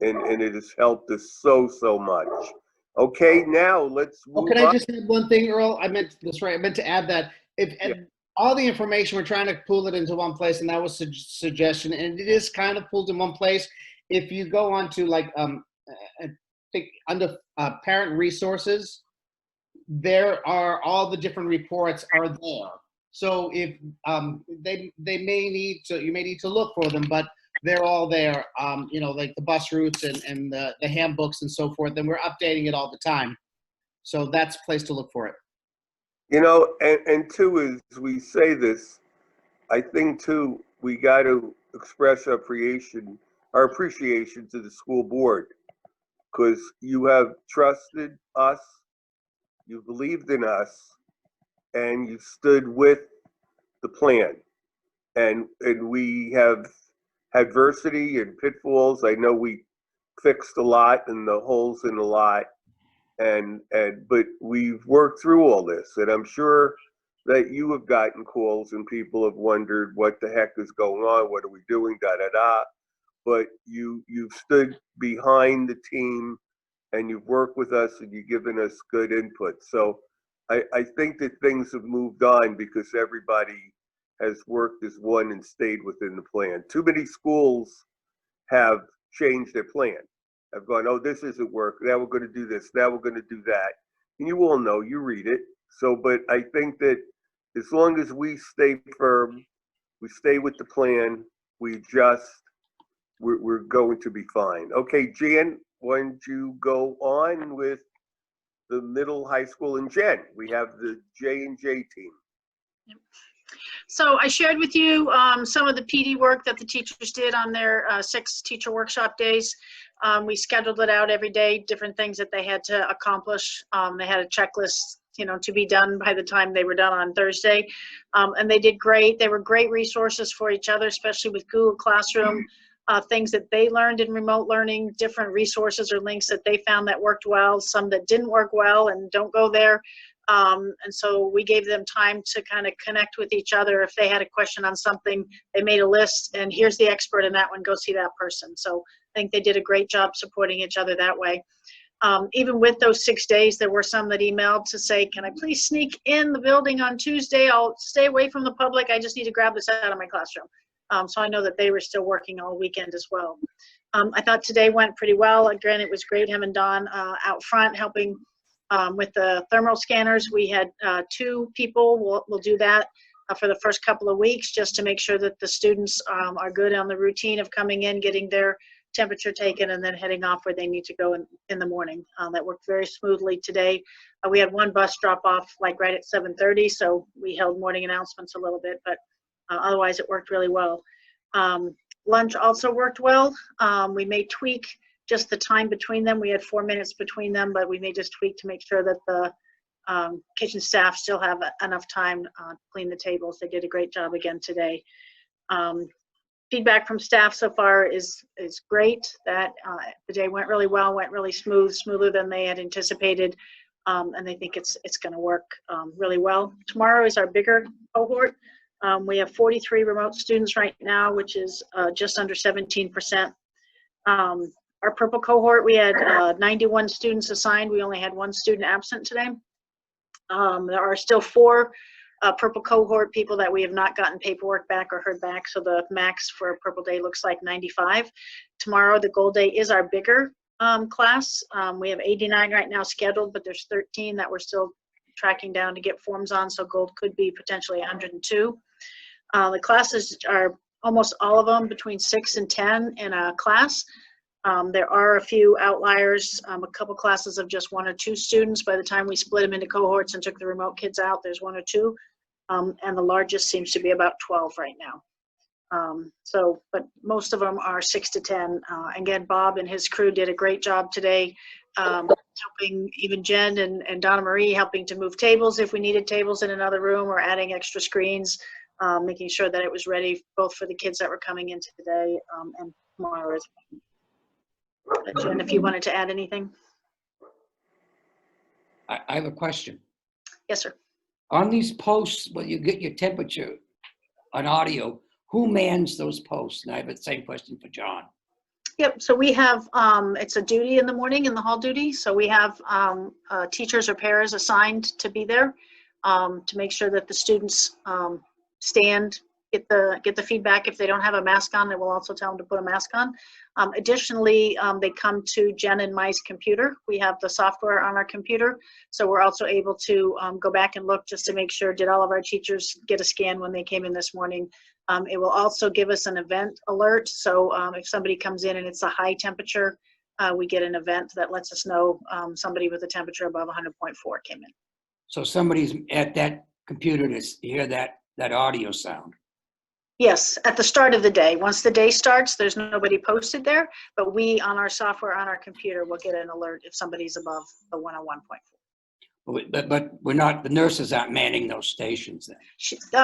And it has helped us so much. Okay, now let's Oh, move can I on. just add one thing, Earl? I meant to add that if all the information, we're trying to pool it into one place, and that was a suggestion, and it is kind of pooled in one place. If you go on to like I think under parent resources, there are all the different reports are there. So if they may need to, you may need to look for them, but they're all there. You know, like the bus routes and the handbooks and so forth, and we're updating it all the time. So that's a place to look for it. You know, and too, as we say this, I think too, we got to express our appreciation to the school board, because you have trusted us, you believed in us, and you stood with the plan. And we have adversity and pitfalls. I know we fixed a lot and the holes in a lot. But we've worked through all this, and I'm sure that you have gotten calls and people have wondered what the heck is going on, what are we doing, But you've stood behind the team, and you've worked with us, and you've given us good input. So I think that things have moved on because everybody has worked as one and stayed within the plan. Too many schools have changed their plan. I've gone, oh, this isn't work. Now we're going to do this. Now we're going to do that. And you all know, you read it. So, but I think that as long as we stay firm, we stay with the plan, we're going to be fine. Okay, Jan, why don't you go on with the middle high school? And Jen, we have the J&J team. So I shared with you some of the PD work that the teachers did on their 6 teacher workshop days. We scheduled it out every day, different things that they had to accomplish. They had a checklist, you know, to be done by the time they were done on Thursday. And they did great. They were great resources for each other, especially with Google Classroom, things that they learned in remote learning, different resources or links that they found that worked well, some that didn't work well and don't go there. And so we gave them time to kind of connect with each other. If they had a question on something, they made a list, and here's the expert in that one, go see that person. So I think they did a great job supporting each other that way. Even with those 6 days, there were some that emailed to say, can I please sneak in the building on Tuesday? I'll stay away from the public. I just need to grab this out of my classroom. So I know that they were still working all weekend as well. I thought today went pretty well. Again, it was great, him and Don out front helping with the thermal scanners. We had 2 people. We'll do that for the first couple of weeks just to make sure that the students are good on the routine of coming in, getting their temperature taken, and then heading off where they need to go in the morning. That worked very smoothly today. We had 1 bus drop off like right at 7:30, so we held morning announcements a little bit, but otherwise it worked really well. Lunch also worked well. We may tweak just the time between them. We had 4 minutes between them, but we may just tweak to make sure that the kitchen staff still have enough time to clean the tables. They did a great job again today. Feedback from staff so far is great, that the day went really well, went really smooth, smoother than they had anticipated, and they think it's going to work really well. Tomorrow is our bigger cohort. We have 43 remote students right now, which is just under 17%. Our purple cohort, we had 91 students assigned. We only had 1 student absent today. There are still 4 purple cohort people that we have not gotten paperwork back or heard back, so the max for a purple day looks like 95. Tomorrow, the gold day, is our bigger class. We have 89 right now scheduled, but there's 13 that we're still tracking down to get forms on, so gold could be potentially 102. The classes are almost all of them between 6 and 10 in a class. There are a few outliers, a couple classes of just 1 or 2 students. By the time we split them into cohorts and took the remote kids out, there's 1 or 2, and the largest seems to be about 12 right now. But most of them are 6 to 10. Again, Bob and his crew did a great job today helping, even Jen and Donna Marie helping to move tables if we needed tables in another room, or adding extra screens, making sure that it was ready both for the kids that were coming in today and tomorrow. Jen, if you wanted to add anything. I have a question. Yes, sir. On these posts, when you get your temperature on audio, who mans those posts? And I have the same question for John. Yep, so we have, it's a duty in the morning, in the hall duty. So we have teachers or paras assigned to be there to make sure that the students stand, get the feedback. If they don't have a mask on, they will also tell them to put a mask on. Additionally, they come to Jen and Mai's computer. We have the software on our computer. So we're also able to go back and look just to make sure, did all of our teachers get a scan when they came in this morning? It will also give us an event alert. So if somebody comes in and it's a high temperature, we get an event that lets us know somebody with a temperature above 100.4 came in. So somebody's at that computer to hear that audio sound. Yes, at the start of the day. Once the day starts, there's nobody posted there, but we on our software on our computer will get an alert if somebody's above the 101.4. But we're not, the nurses aren't manning those stations then.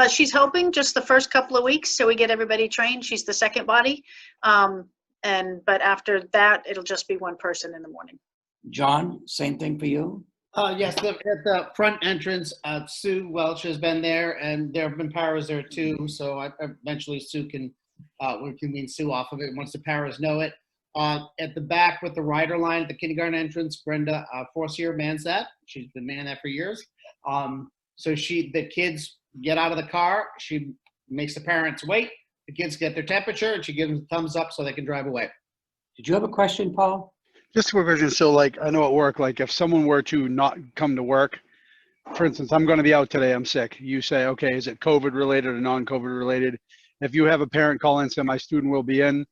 She's helping just the first couple of weeks till we get everybody trained. She's the second body. But after that, it'll just be one person in the morning. John, same thing for you? Yes, at the front entrance, Sue Welch has been there, and there have been paras there too. So eventually Sue can, we can wean Sue off of it once the paras know it. At the back with the rider line at the kindergarten entrance, Brenda Forcier mans that. She's been manning that for years. So the kids get out of the car, she makes the parents wait, the kids get their temperature, and she gives them a thumbs up so they can drive away. Did you have a question, Paul? Just a question. So like, I know at work, like if someone were to not come to work, for instance, I'm going to be out today, I'm sick. You say, okay, is it COVID related or non-COVID related? If you have a parent call in and say my student will be in,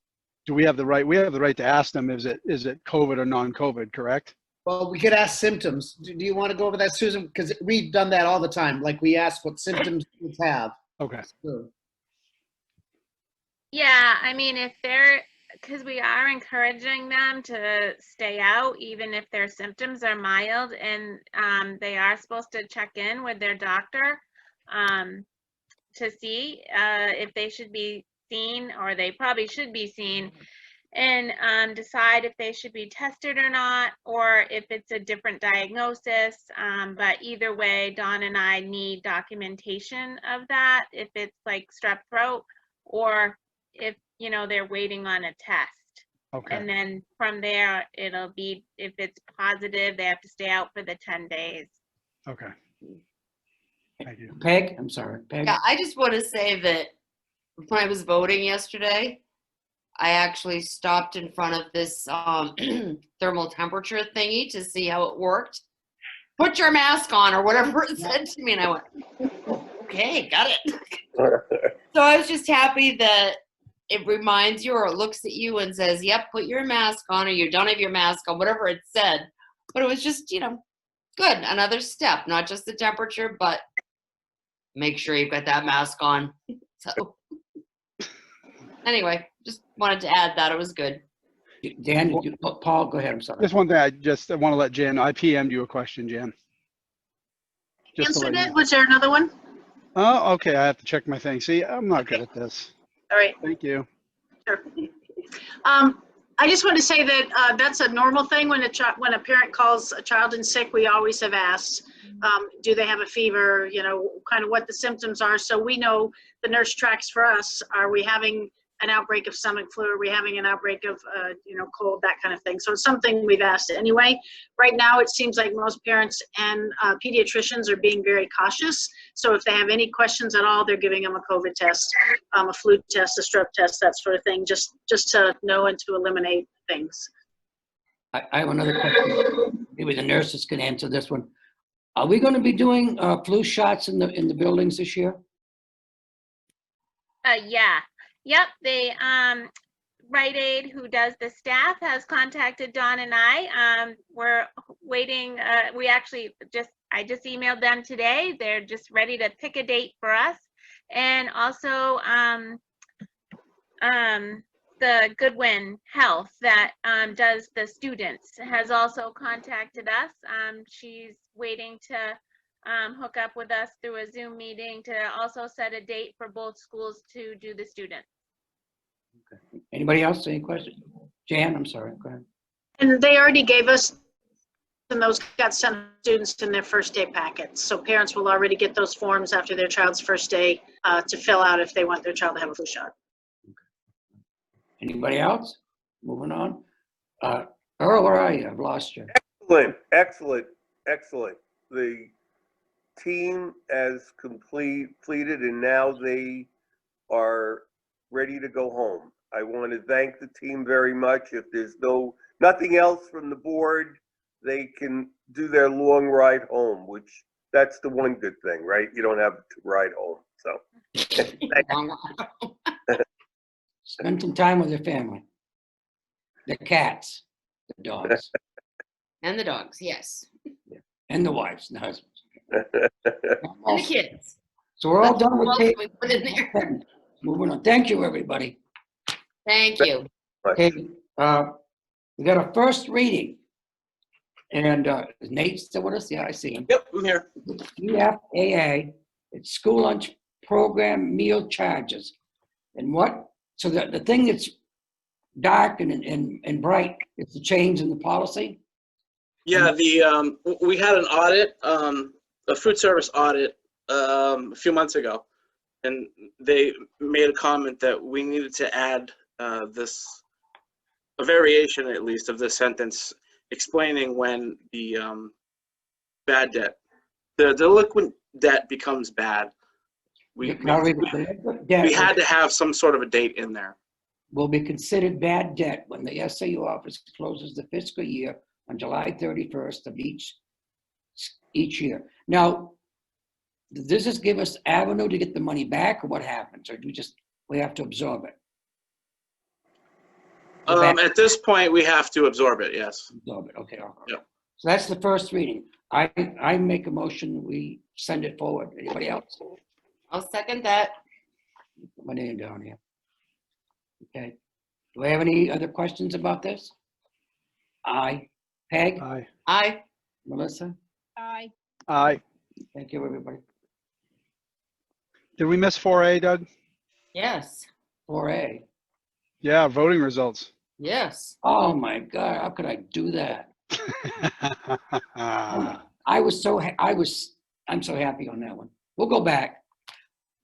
do we have the right? We have the right to ask them, is it COVID or non-COVID, correct? Well, we could ask symptoms. Do you want to go over that, Susan? Because we've done that all the time. Like we ask what symptoms kids have. Okay. So, Yeah, I mean, if they're, because we are encouraging them to stay out, even if their symptoms are mild, and they are supposed to check in with their doctor to see if they should be seen, or they probably should be seen, and decide if they should be tested or not, or if it's a different diagnosis. But either way, Dawn and I need documentation of that, if it's like strep throat, or if, you know, they're waiting on a test. Okay. And then from there, it'll be, if it's positive, they have to stay out for the 10 days. Okay. Thank you. Peg, I'm sorry, Peg. Yeah, I just want to say that when I was voting yesterday, I actually stopped in front of this thermal temperature thingy to see how it worked. Put your mask on, or whatever it said to me, and I went, okay, got it. So I was just happy that it reminds you, or it looks at you and says, yep, put your mask on, or you don't have your mask on, whatever it said. But it was just, you know, good. Another step, not just the temperature, but make sure you've got that mask on. So anyway, just wanted to add that. It was good. Dan, Paul, go ahead. I'm sorry. Just one thing, I want to let Jan, I PM'd you a question, Jan. Just to let Answered you it. know. Was there another one? Oh, okay, I have to check my thing. See, I'm not good at this. All right. Thank you. Sure. I just want to say that that's a normal thing when a parent calls a child in sick. We always have asked, do they have a fever? You know, kind of what the symptoms are. So we know the nurse tracks for us. Are we having an outbreak of stomach flu? Are we having an outbreak of you know, cold? That kind of thing. So it's something we've asked anyway. Right now, it seems like most parents and pediatricians are being very cautious. So if they have any questions at all, they're giving them a COVID test, a flu test, a strep test, that sort of thing, just to know and to eliminate things. I have another question. Maybe the nurses can answer this one. Are we going to be doing flu shots in the buildings this year? Yeah. Yep. They, Rite Aid, who does the staff, has contacted Dawn and I. We're waiting. I just emailed them today. They're just ready to pick a date for us. And also, the Goodwin Health that does the students has also contacted us. She's waiting to hook up with us through a Zoom meeting to also set a date for both schools to do the students. Anybody else, any questions? Jan, I'm sorry, go ahead. And they already gave us, and those got sent to students in their first day packets. So parents will already get those forms after their child's first day to fill out if they want their child to have a flu shot. Anybody else? Moving on. Earl, where are you? I've lost you. Excellent, excellent, excellent. The team has completed and now they are ready to go home. I want to thank the team very much. If there's nothing else from the board, they can do their long ride home, which that's the one good thing, right? You don't have to ride home, so. Spend some time with your family. The cats, the dogs, And the dogs, yes. and the wives, and the husbands. And the kids. So we're all That's done what with else tape. we put in there. Moving on. Thank you, everybody. Thank you. Okay, we got a first reading. And is Nate still with us? Yeah, I see him. Yep, I'm here. EFAA, it's school lunch program meal charges. And what, so the thing that's dark and bright is the change in the policy? Yeah, we had an audit, a food service audit, a few months ago, and they made a comment that we needed to add a variation at least of this sentence explaining when the bad debt, the delinquent debt becomes bad. We had to have some sort of a date in there. Will be considered bad debt when the SAU office closes the fiscal year on July 31st of each year. Now, does this just give us avenue to get the money back, or what happens? Or do we have to absorb it? At this point, we have to absorb it, yes. Absorb it, okay. Yep. So that's the first reading. I make a motion, we send it forward. Anybody else? I'll second that. Put my name down here. Okay. Do I have any other questions about this? Aye. Peg? Aye. Aye. Melissa? Aye. Aye. Thank you, everybody. Did we miss 4A, Doug? Yes. 4A. Yeah, voting results. Yes. Oh my God, how could I do that? I'm so happy on that one. We'll go back.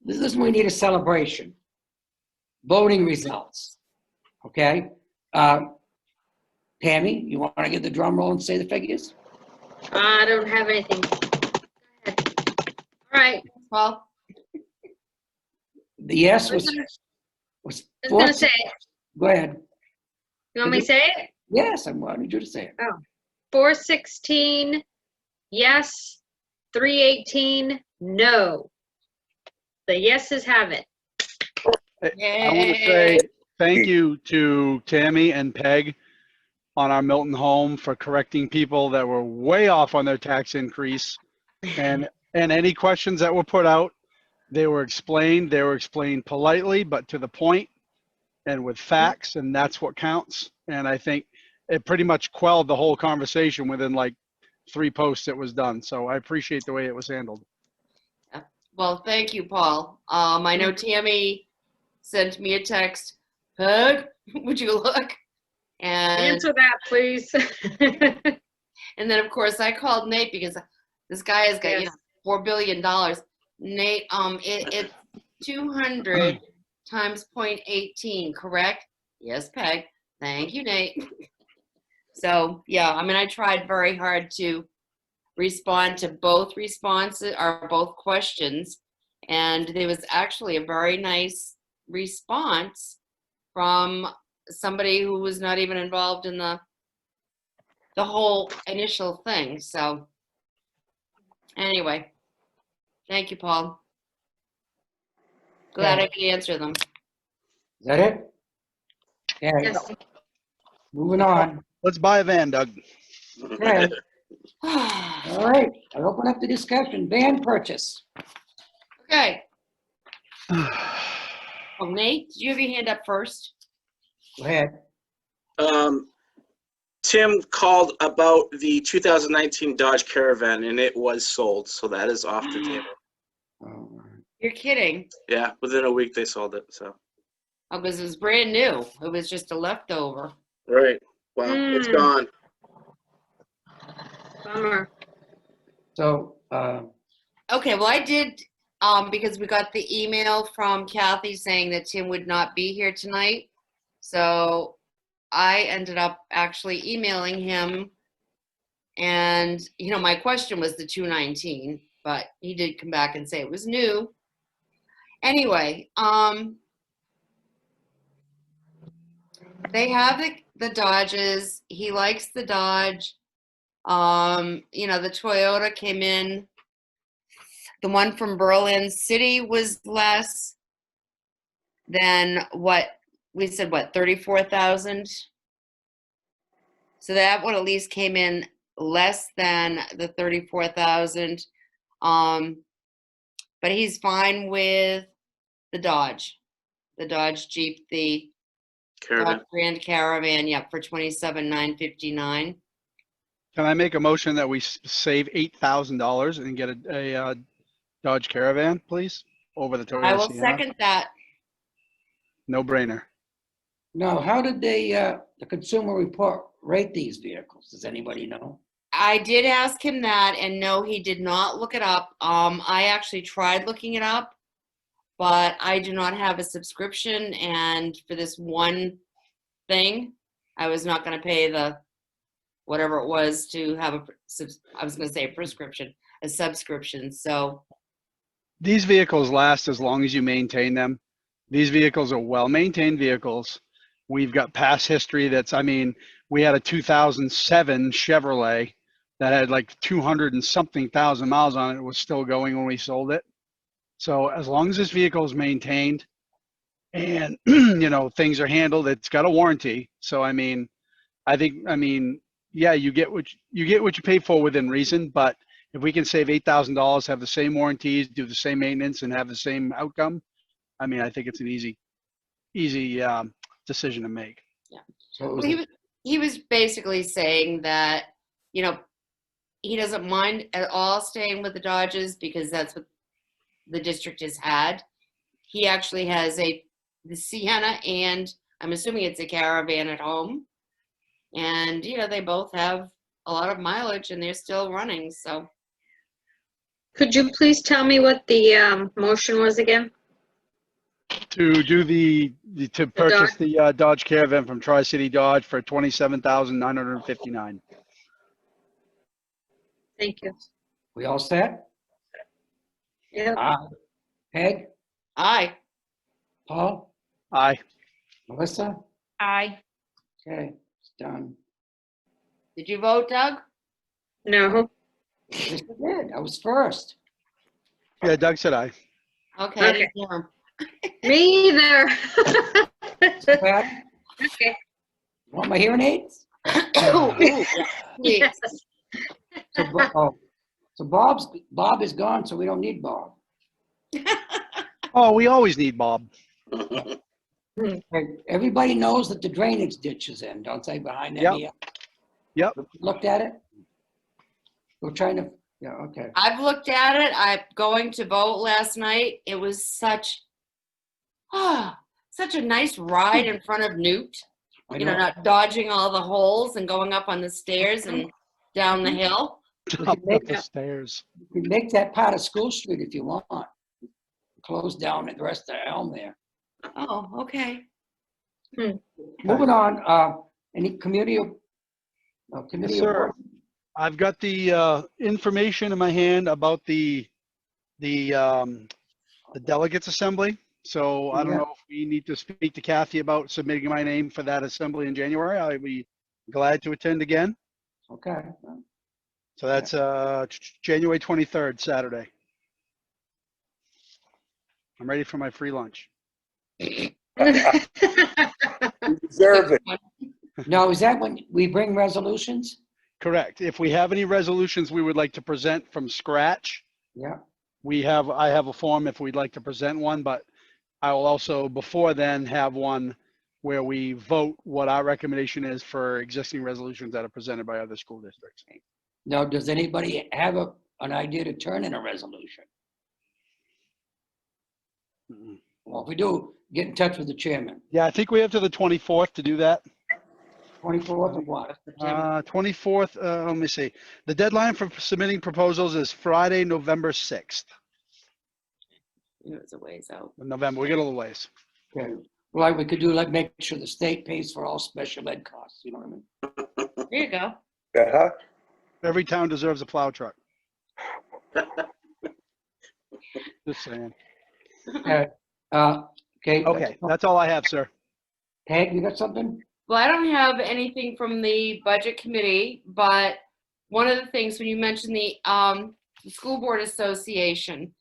This is when we need a celebration. Voting results. Okay. Tammy, you want to get the drum roll and say the figures? I don't have anything. Go ahead. All right. Well, The yes was I was going to say it. Go ahead. You want me to say it? Yes, I wanted you to say it. Oh. 416, yes. 318, no. The yeses have it. I want to say thank you to Tammy and Peg on our Milton home for correcting people that were way off on their tax increase. And any questions that were put out, they were explained politely, but to the point and with facts, and that's what counts. And I think it pretty much quelled the whole conversation within like 3 posts it was done. So I appreciate the way it was handled. well, thank you, Paul. I know Tammy sent me a text. Peg, would you look? And Answer that, please. and then of course I called Nate because this guy has got $4 billion. Nate, it's 200 times 0.18, correct? Yes, Peg. Thank you, Nate. So yeah, I mean, I tried very hard to respond to both responses or both questions, and there was actually a very nice response from somebody who was not even involved in the whole initial thing. So anyway, thank you, Paul. Glad I could answer them. Is that it? Okay. Yes. Moving on. Let's buy a van, Doug. Okay. All right. I open up the discussion. Van purchase. Okay. Oh, Nate, did you have your hand up first? Go ahead. Tim called about the 2019 Dodge Caravan, and it was sold, so that is off the table. All right. You're kidding. Yeah, within a week they sold it. So Oh, because it was brand new. It was just a leftover. right, well, it's gone. Bummer. So, Okay, well, I did, because we got the email from Kathy saying that Tim would not be here tonight. So I ended up actually emailing him. And, you know, my question was the 219, but he did come back and say it was new. Anyway, they have the Dodges. He likes the Dodge. You know, the Toyota came in. The one from Berlin City was less than what we said, what, 34,000? So that one at least came in less than the 34,000. But he's fine with the Dodge Jeep, the Caravan. Grand Caravan, yeah, for $27,959. Can I make a motion that we save $8,000 and get a Dodge Caravan, please, over the Toyota I will Sienna? second that. No brainer. now, how did the Consumer Report rate these vehicles? Does anybody know? I did ask him that, and no, he did not look it up. I actually tried looking it up, but I do not have a subscription, and for this one thing, I was not going to pay the whatever it was to have I was going to say a prescription, a subscription. So These vehicles last as long as you maintain them. These vehicles are well-maintained vehicles. We've got past history that's, I mean, we had a 2007 Chevrolet that had like 200 and something thousand miles on it. It was still going when we sold it. So as long as this vehicle is maintained and, you know, things are handled, it's got a warranty. So, I mean, yeah, you get what you pay for within reason, but if we can save $8,000, have the same warranties, do the same maintenance, and have the same outcome, I mean, I think it's an easy decision to make. yeah. So it Well, was he was basically saying that, you know, he doesn't mind at all staying with the Dodges because that's what the district has had. He actually has the Sienna, and I'm assuming it's a Caravan at home. And, you know, they both have a lot of mileage and they're still running. So Could you please tell me what the motion was again? To do to purchase the Dodge Caravan from Tri-City Dodge for $27,959. Thank you. we all set? Yeah. Peg, aye. Paul, Aye. Melissa? Aye. Okay, it's done. Did you vote, Doug? No. Yes, I did. I was first. Yeah, Doug said aye. Okay. I Okay. didn't hear him. Me either. Pat, Okay. want my hearing aids? Ooh, yeah, please. Yes. So Bob is gone, so we don't need Bob. Oh, we always need Bob. Everybody knows that the drainage ditch is in, don't they, behind that? Yep. hill? Yep. Looked at it? We're trying to, yeah, okay. I've looked at it. I'm going to vote last night. It was such a nice ride in front of Newt. I You know, not dodging all the holes and going up on the stairs and down the hill. Up the stairs. You can make that part of School Street if you want. Close down the rest of the Elm there. Oh, okay. Moving on, any community Yes, sir. report? I've got the information in my hand about the delegates assembly. So I don't Yeah. know if we need to speak to Kathy about submitting my name for that assembly in January. I'd be glad to attend again. Okay. So that's January 23rd, Saturday. I'm ready for my free lunch. You deserve it. Now, is that when we bring resolutions? Correct. If we have any resolutions we would like to present from scratch, Yeah. I have a form if we'd like to present one, but I will also before then have one where we vote what our recommendation is for existing resolutions that are presented by other school districts. Now, does anybody have an idea to turn in a resolution? Mm-mm. Well, if we do, get in touch with the chairman. Yeah, I think we have to the 24th to do that. 24th of what? 24th, let me see. The deadline for submitting proposals is Friday, November 6th. It was a ways out. November, we get a little ways. Okay. Well, we could do, like, make sure the state pays for all special ed costs, you know what I mean? There you go. Uh-huh. Every town deserves a plow truck. Just saying. Okay, Okay, that's all I have, sir. Peg, you got something? Well, I don't have anything from the budget committee, but one of the things when you mentioned the school board association,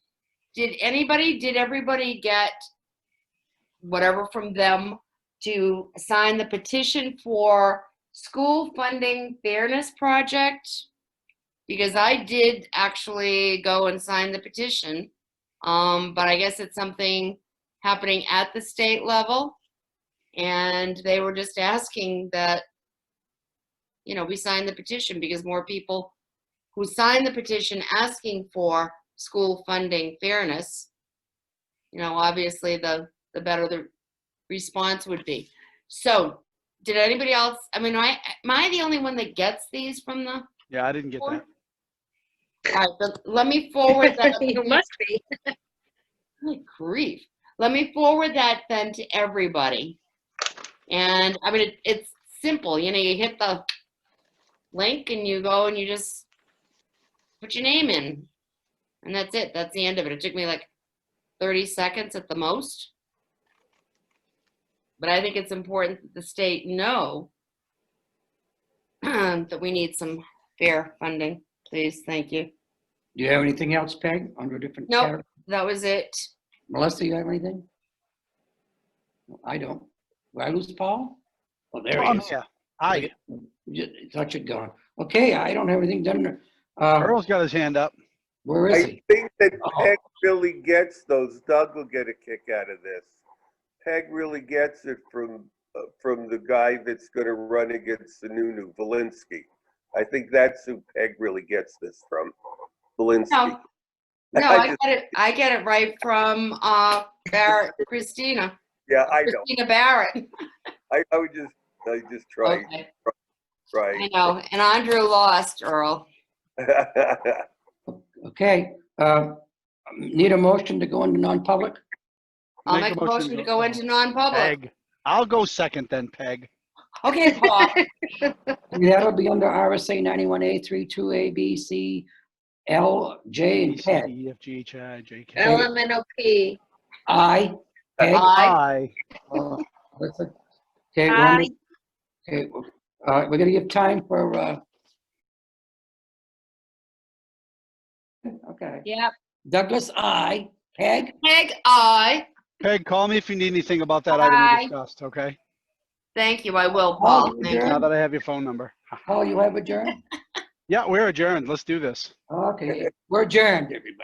did everybody get whatever from them to sign the petition for school funding fairness project? Because I did actually go and sign the petition, but I guess it's something happening at the state level. And they were just asking that, we sign the petition because more people who sign the petition asking for school funding fairness, obviously the better the response would be. So did anybody else, am I the only one that gets these from the Yeah, I didn't get that. All right, but let me forward that. You must be. Holy grief. Let me forward that then to everybody. And it's simple. You hit the link and you go and you just put your name in. And that's it. That's the end of it. It took me like 30 seconds at the most. But I think it's important that the state know that we need some fair funding. Please, thank you. Do you have anything else, Peg, under a different? Nope, category? that was it. Melissa, you have anything? No, I don't. Did I lose Paul? Oh, there he I'm is. here. Hi. Thought you'd gone. Okay, I don't have anything done. Earl's got his hand up. Where is I he? think that Uh-oh. Peg really gets those. Doug will get a kick out of this. Peg really gets it from the guy that's going to run against Sununu, Valinsky. I think that's who Peg really gets this from, Valinsky. No, I get it right from Barrett, Christina. Yeah, I know. Christina Barrett. I just try. Okay. Try. I know, and Andrew lost, Earl. Okay, need a motion to go into non-public? I'll make a motion to go into non-public. Peg. I'll go second then, Peg. Okay, Paul. That'll be under RSA 91A 32A, B, C, L, J, and Peg. E, F, G, H, I, J, K. LMNOP. I, Peg. Aye. Listen. Okay, Aye. okay, we're gonna give time for, okay. Yep. Douglas, I, Peg, Peg, aye. Peg, call me if you need anything about that item Aye. we discussed, okay? Thank you, I will, Paul. Oh, Thank yeah. Now you. that I have your phone number. Paul, you have adjourned? Yeah, we're adjourned. Let's do this. Okay, we're adjourned, everybody.